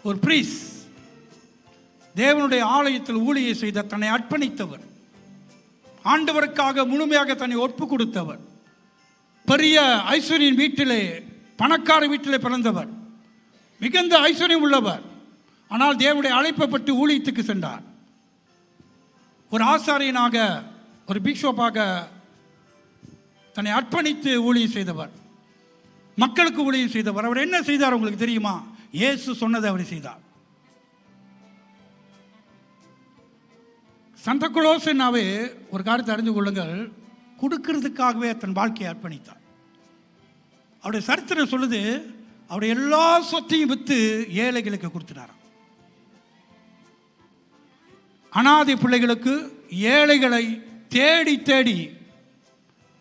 ஒரு பிரீஸ். தேவனுடைய ஆலயத்தில் ஊழியை செய்த, தன்னை அர்ப்பணித்தவர், ஆண்டவருக்காக முழுமையாக தன்னை ஒப்பு கொடுத்தவர், பெரிய ஐஸ்வர்யின் வீட்டிலே, பணக்கார வீட்டிலே பிறந்தவர், மிகுந்த ஐஸ்வர்யம் உள்ளவர். ஆனால் தேவனுடைய அழைப்பப்பட்டு ஊழியத்துக்கு சென்றார். ஒரு ஆசாரியனாக, ஒரு பிஷப்பாக தன்னை அர்ப்பணித்து ஊழியம் செய்தவர், மக்களுக்கு ஊழியம் செய்தவர். அவர் என்ன செய்தார் உங்களுக்கு தெரியுமா? இயேசு சொன்னதை அவர் செய்தார். சாந்தா கிளாஸ்னாவே ஒரு காரியத்தை அறிந்து கொள்ளுங்கள், கொடுக்கிறதுக்காகவே தன் வாழ்க்கையை அர்ப்பணித்தார். அவருடைய சரித்திரம் சொல்லுது, அவருடைய எல்லா சொத்தையும் விற்று ஏழைகளுக்கு கொடுத்துட்டார். அனாதை பிள்ளைகளுக்கு, ஏழைகளை தேடி தேடி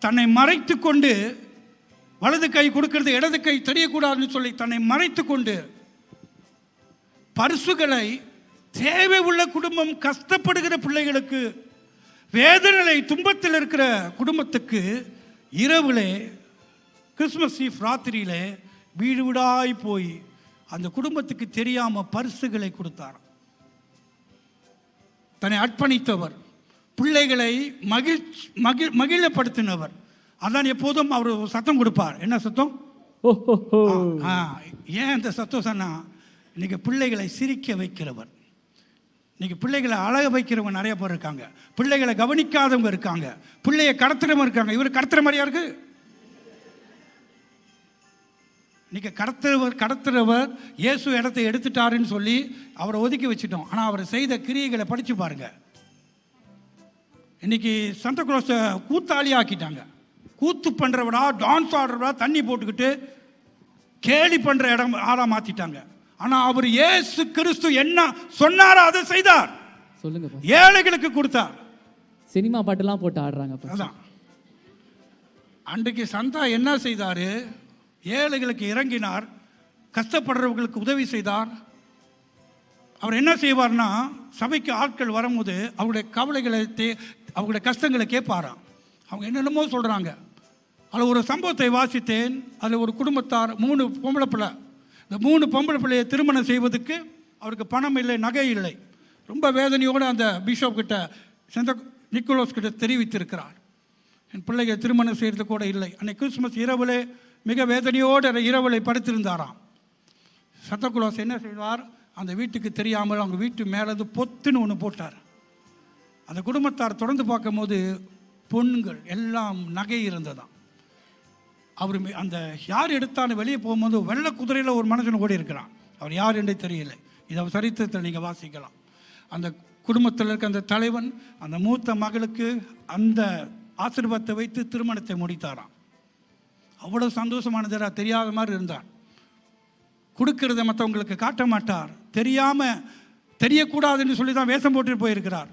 தன்னை மறைத்து கொண்டு, வலது கை கொடுக்கிறது இடது கை தெரியக்கூடாதுன்னு சொல்லி தன்னை மறைத்து கொண்டு பரிசுகளை தேவை உள்ள குடும்பம், கஷ்டப்படுகிற பிள்ளைகளுக்கு, வேதனை துன்பத்தில் இருக்கிற குடும்பத்துக்கு இரவுலே, கிறிஸ்மஸ் ஈவ் ராத்திரியிலே வீடு வீடாய் போய் அந்த குடும்பத்துக்கு தெரியாம பரிசுகளை கொடுத்தார். தன்னை அர்ப்பணித்தவர், பிள்ளைகளை மகிழப்படுத்தினவர். அதான் எப்போதும் அவர் சத்தம் கொடுப்பார். என்ன சத்தம்? ஏன் இந்த சத்தம் சொன்னா, இன்னைக்கு பிள்ளைகளை சிரிக்க வைக்கிறவர், இன்னைக்கு பிள்ளைகளை அழக வைக்கிறவங்க நிறைய பேர் இருக்காங்க, பிள்ளைகளை கவனிக்காதவங்க இருக்காங்க, பிள்ளையை கடத்துறவங்க இருக்காங்க. இவர் கடத்துற மாதிரியா இருக்கு? இன்னைக்கு கடத்துறவர் இயேசு இடத்தை எடுத்துட்டாருன்னு சொல்லி அவரை ஒதுக்கி வச்சுட்டோம். ஆனால் அவர் செய்த கிரியைகளை படித்து பாருங்க. இன்னைக்கு சாந்தா கிளாஸை கூத்தாளி ஆக்கிட்டாங்க. கூத்து பண்ணுறவடா, டான்ஸ் ஆடுறவடா, தண்ணி போட்டுக்கிட்டு கேலி பண்ணுற இடம் ஆளா மாற்றிட்டாங்க. ஆனால் அவர் இயேசு கிறிஸ்து என்ன சொன்னாரோ அதை செய்தார். சொல்லுங்க. ஏழைகளுக்கு கொடுத்தார். சினிமா பாட்டெல்லாம் போட்டு ஆடுறாங்க. அதான் அன்றைக்கு சந்தா என்ன செய்தாரு? ஏழைகளுக்கு இறங்கினார், கஷ்டப்படுறவர்களுக்கு உதவி செய்தார். அவர் என்ன செய்வார்னா, சபைக்கு ஆட்கள் வரும்போது அவருடைய கவலைகளை, அவங்களுடைய கஷ்டங்களை கேட்பாராம். அவங்க என்னென்னமோ சொல்கிறாங்க. அதில் ஒரு சம்பவத்தை வாசித்தேன். அதில் ஒரு குடும்பத்தார் 3 பொம்பளை பிள்ளை. இந்த 3 பொம்பளை பிள்ளையை திருமணம் செய்வதற்கு அவருக்கு பணம் இல்லை, நகை இல்லை. ரொம்ப வேதனையோடு அந்த பிஷப் கிட்ட, சென்ட் நிக்கோலஸ் கிட்ட தெரிவித்திருக்கிறார். என் பிள்ளைங்க திருமணம் செய்கிறது கூட இல்லை. அன்னைக்கு கிறிஸ்மஸ் இரவில் மிக வேதனையோடு இரவில் படுத்திருந்தாராம். சந்தா என்ன செய்வார், அந்த வீட்டுக்கு தெரியாமல் அவங்க வீட்டு மேலேருந்து பொத்துன்னு ஒன்று போட்டார். அந்த குடும்பத்தார் தொடர்ந்து பார்க்கும்போது பொண்ணுங்கள் எல்லாம் நகை இருந்ததாம். அவர் அந்த யார் எடுத்தாலும் வெளியே போகும்போது வெள்ளை குதிரையில் ஒரு மனுஷன் ஓடி இருக்கிறான். அவர் யார் என்றே தெரியல. இதை சரித்திரத்தில் நீங்கள் வாசிக்கலாம். அந்த குடும்பத்தில் இருக்க அந்த தலைவன் அந்த மூத்த மகளுக்கு அந்த ஆசீர்வாதத்தை வைத்து திருமணத்தை முடித்தாராம். அவ்வளோ சந்தோஷமானதா தெரியாத மாதிரி இருந்தார். கொடுக்கிறத மற்றவங்களுக்கு காட்ட மாட்டார். தெரியாமல் தெரியக்கூடாதுன்னு சொல்லி தான் வேஷம் போட்டு போயிருக்கிறார்.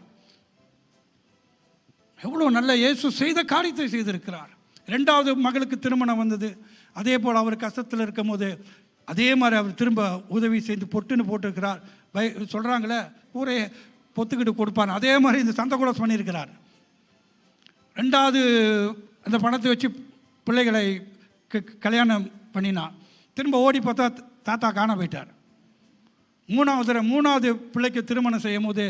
எவ்வளோ நல்ல இயேசு செய்த காரியத்தை செய்திருக்கிறார். 2வது மகளுக்கு திருமணம் வந்தது. அதே போல் அவர் கஷ்டத்தில் இருக்கும் போது அதே மாதிரி அவர் திரும்ப உதவி செய்து பொட்டுன்னு போட்டிருக்கிறார். சொல்கிறாங்களே ஊரே பொத்துக்கிட்டு கொடுப்பார். அதே மாதிரி இந்த சந்தா கிளாஸ் பண்ணியிருக்கிறார். 2வது அந்த பணத்தை வச்சு பிள்ளைகளை கல்யாணம் பண்ணினா திரும்ப ஓடி பார்த்தா தாத்தா காண போயிட்டார். 3வது பிள்ளைக்கு திருமணம் செய்யும் போது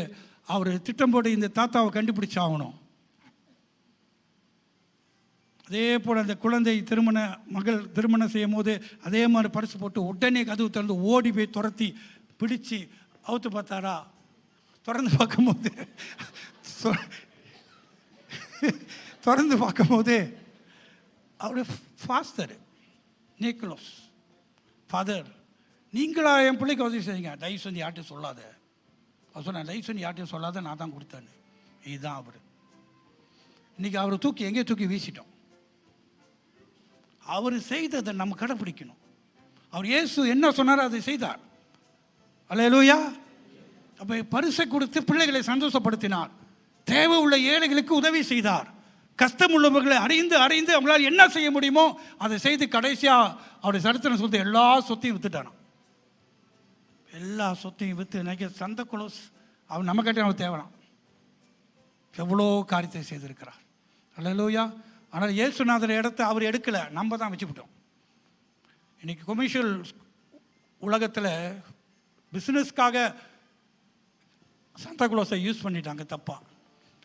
அவர் திட்டம் போட்டு இந்த தாத்தாவை கண்டுபிடிச்சாகணும். அதே போல் அந்த குழந்தை மகள் திருமணம் செய்யும் போது அதே மாதிரி பரிசு போட்டு உடனே கதவு திறந்து ஓடி போய் துரத்தி பிடிச்சி அவுத்து பார்த்தாரா. திறந்து பார்க்கும்போது அவருடைய ஃபாஸ்டர் நிக்கோலஸ் ஃபாதர், நீங்களா என் பிள்ளைக்கு உதவி செய்யுங்க, தயவு செஞ்சு யார்ட்டையும் சொல்லாத. அவர் சொன்னேன், தயவு செஞ்சு யார்ட்டையும் சொல்லாத, நான் தான் கொடுத்தேன்னு. இதுதான் அவர். இன்றைக்கி அவரை எங்கேயோ தூக்கி வீசிட்டோம். அவர் செய்ததை நம்ம கடைப்பிடிக்கணும். அவர் இயேசு என்ன சொன்னாரோ அதை செய்தார். அல்லேலூயா. அப்போ பரிசை கொடுத்து பிள்ளைகளை சந்தோஷப்படுத்தினார். தேவை உள்ள ஏழைகளுக்கு உதவி செய்தார். கஷ்டம் உள்ளவர்களை அறிந்து அவங்களால் என்ன செய்ய முடியுமோ அதை செய்து கடைசியாக அவருடைய சரித்திரம் சொல்லிட்டு எல்லா சொத்தையும் விற்றுட்டானான். எல்லா சொத்தையும் விற்று நினைக்க சந்தா கிளாஸ் அவர் நம்ம கிட்டே அவர் தேவலாம். எவ்வளோ காரியத்தை செய்திருக்கிறார். அல்லேலூயா. ஆனால் இயேசுநாதர் இடத்த அவர் எடுக்கலை, நம்ம தான் வச்சுக்கிட்டோம். இன்றைக்கி கொமர்ஷியல் உலகத்தில் பிஸ்னஸ்க்காக சந்தா கிளாஸை யூஸ் பண்ணிட்டாங்க தப்பாக.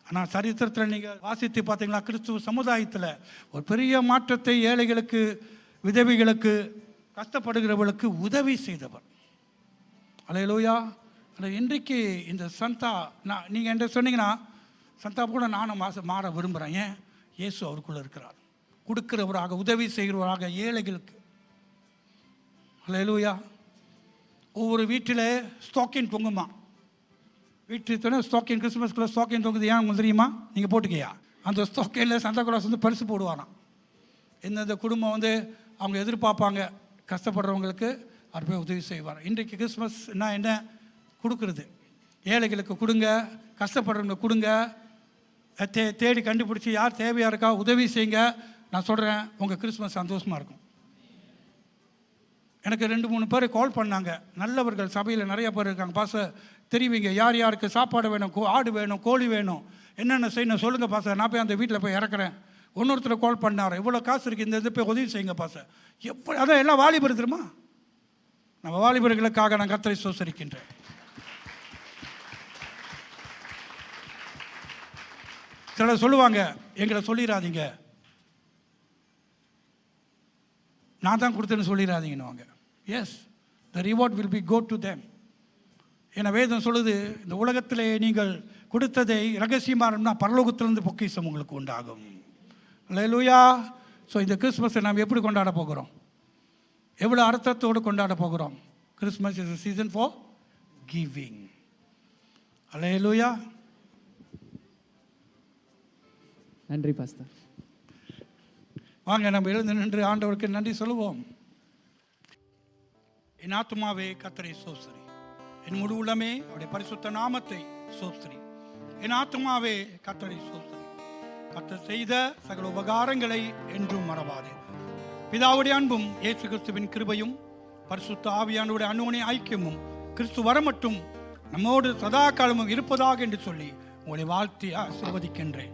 ஆனால் சரித்திரத்தில் நீங்கள் வாசித்து பார்த்தீங்களா, கிறிஸ்துவ சமுதாயத்தில் ஒரு பெரிய மாற்றத்தை ஏழைகளுக்கு, விதவைகளுக்கு, கஷ்டப்படுகிறவர்களுக்கு உதவி செய்தவர். அல்லேலூயா. ஆனால் இன்றைக்கு இந்த சந்தா நீங்கள் என்கிட்ட சொன்னீங்கன்னா சந்தா கூட நானும் மாற விரும்புகிறேன். ஏன்? இயேசு அவருக்குள்ளே இருக்கிறார். கொடுக்கிறவராக, உதவி செய்கிறவராக ஏழைகளுக்கு. அல்லேலூயா. ஒவ்வொரு வீட்டில் ஸ்டாக்கின் தொங்குமா. வீட்டு ஸ்டாக்கின் கிறிஸ்துமஸ்க்குள்ள ஸ்டாக்கின் தொங்குது. ஏன் உங்களுக்கு தெரியுமா? நீங்கள் போட்டுக்கையா? அந்த ஸ்டாக்கில் சந்தா கிளாஸ் பரிசு போடுவாராம். எந்தெந்த குடும்பம் அவங்க எதிர்பார்ப்பாங்க கஷ்டப்படுறவங்களுக்கு அவர் போய் உதவி செய்வார். இன்றைக்கு கிறிஸ்மஸ்னா என்ன? கொடுக்குறது. ஏழைகளுக்கு கொடுங்க, கஷ்டப்படுறவங்க கொடுங்க, தேடி கண்டுபிடிச்சி யார் தேவையாக இருக்கா உதவி செய்யுங்க. நான் சொல்கிறேன், உங்கள் கிறிஸ்மஸ் சந்தோஷமாக இருக்கும். எனக்கு 2-3 பேர் கால் பண்ணாங்க. நல்லவர்கள் சபையில் நிறைய பேர் இருக்காங்க. பாஸ்டர் தெரிவிங்க, யார் யாருக்கு சாப்பாடு வேணும், ஆடு வேணும், கோழி வேணும், என்னென்ன செய்யணும் சொல்லுங்கள் பாஸ்டர், நான் போய் அந்த வீட்டில் போய் இறக்குறேன். இன்னொருத்தர் கால் பண்ணார், இவ்வளோ காசு இருக்குது, இந்த இது போய் உதவி செய்யுங்க பாஸ்டர். எப்படி? அதான் எல்லாம் வாலிபர் தெரியுமா? நம்ம வாலிபர்களுக்காக நான் கர்த்தரை ஸ்தோத்திரிக்கின்றேன். சிலர் சொல்லுவாங்க, எங்களை சொல்லிடாதீங்க, நான் தான் கொடுத்தேன்னு சொல்லிடாதீங்கன்னு. Yes, the reward will be go to them. ஏன்னா வேதம் சொல்லுது, இந்த உலகத்திலே நீங்கள் கொடுத்ததை ரகசியமானோம்னா பரலோகத்திலிருந்து பொக்கிஷம் உங்களுக்கு உண்டாகும். அல்லேலூயா. ஸோ இந்த கிறிஸ்மஸை நாம் எப்படி கொண்டாட போகிறோம்? எவ்வளோ அர்த்தத்தோடு கொண்டாட போகிறோம்? Christmas is a season for giving. அல்லேலூயா. நன்றி பாஸ்டர். வாங்க நம்ம எழுந்து நின்று ஆண்டவருக்கு நன்றி சொல்லுவோம். என் ஆத்துமாவே கர்த்தரை ஸ்தோத்திரி, என் முழு உள்ளமே அவருடைய பரிசுத்த நாமத்தை ஸ்தோத்திரி. என் ஆத்துமாவே கர்த்தரை ஸ்தோத்திரி. கர்த்தர் செய்த சகல உபகாரங்களை என்றும் மறவாதே. பிதாவுடைய அன்பும் இயேசு கிறிஸ்துவின் கிருபையும் பரிசுத்த ஆவியானவருடைய அன்னுவனை ஐக்கியமும் கிறிஸ்து வரமட்டும் நம்மோடு சதா காலமும் இருப்பதாக என்று சொல்லி உங்களை வாழ்த்தி ஆசீர்வதிக்கின்றேன்.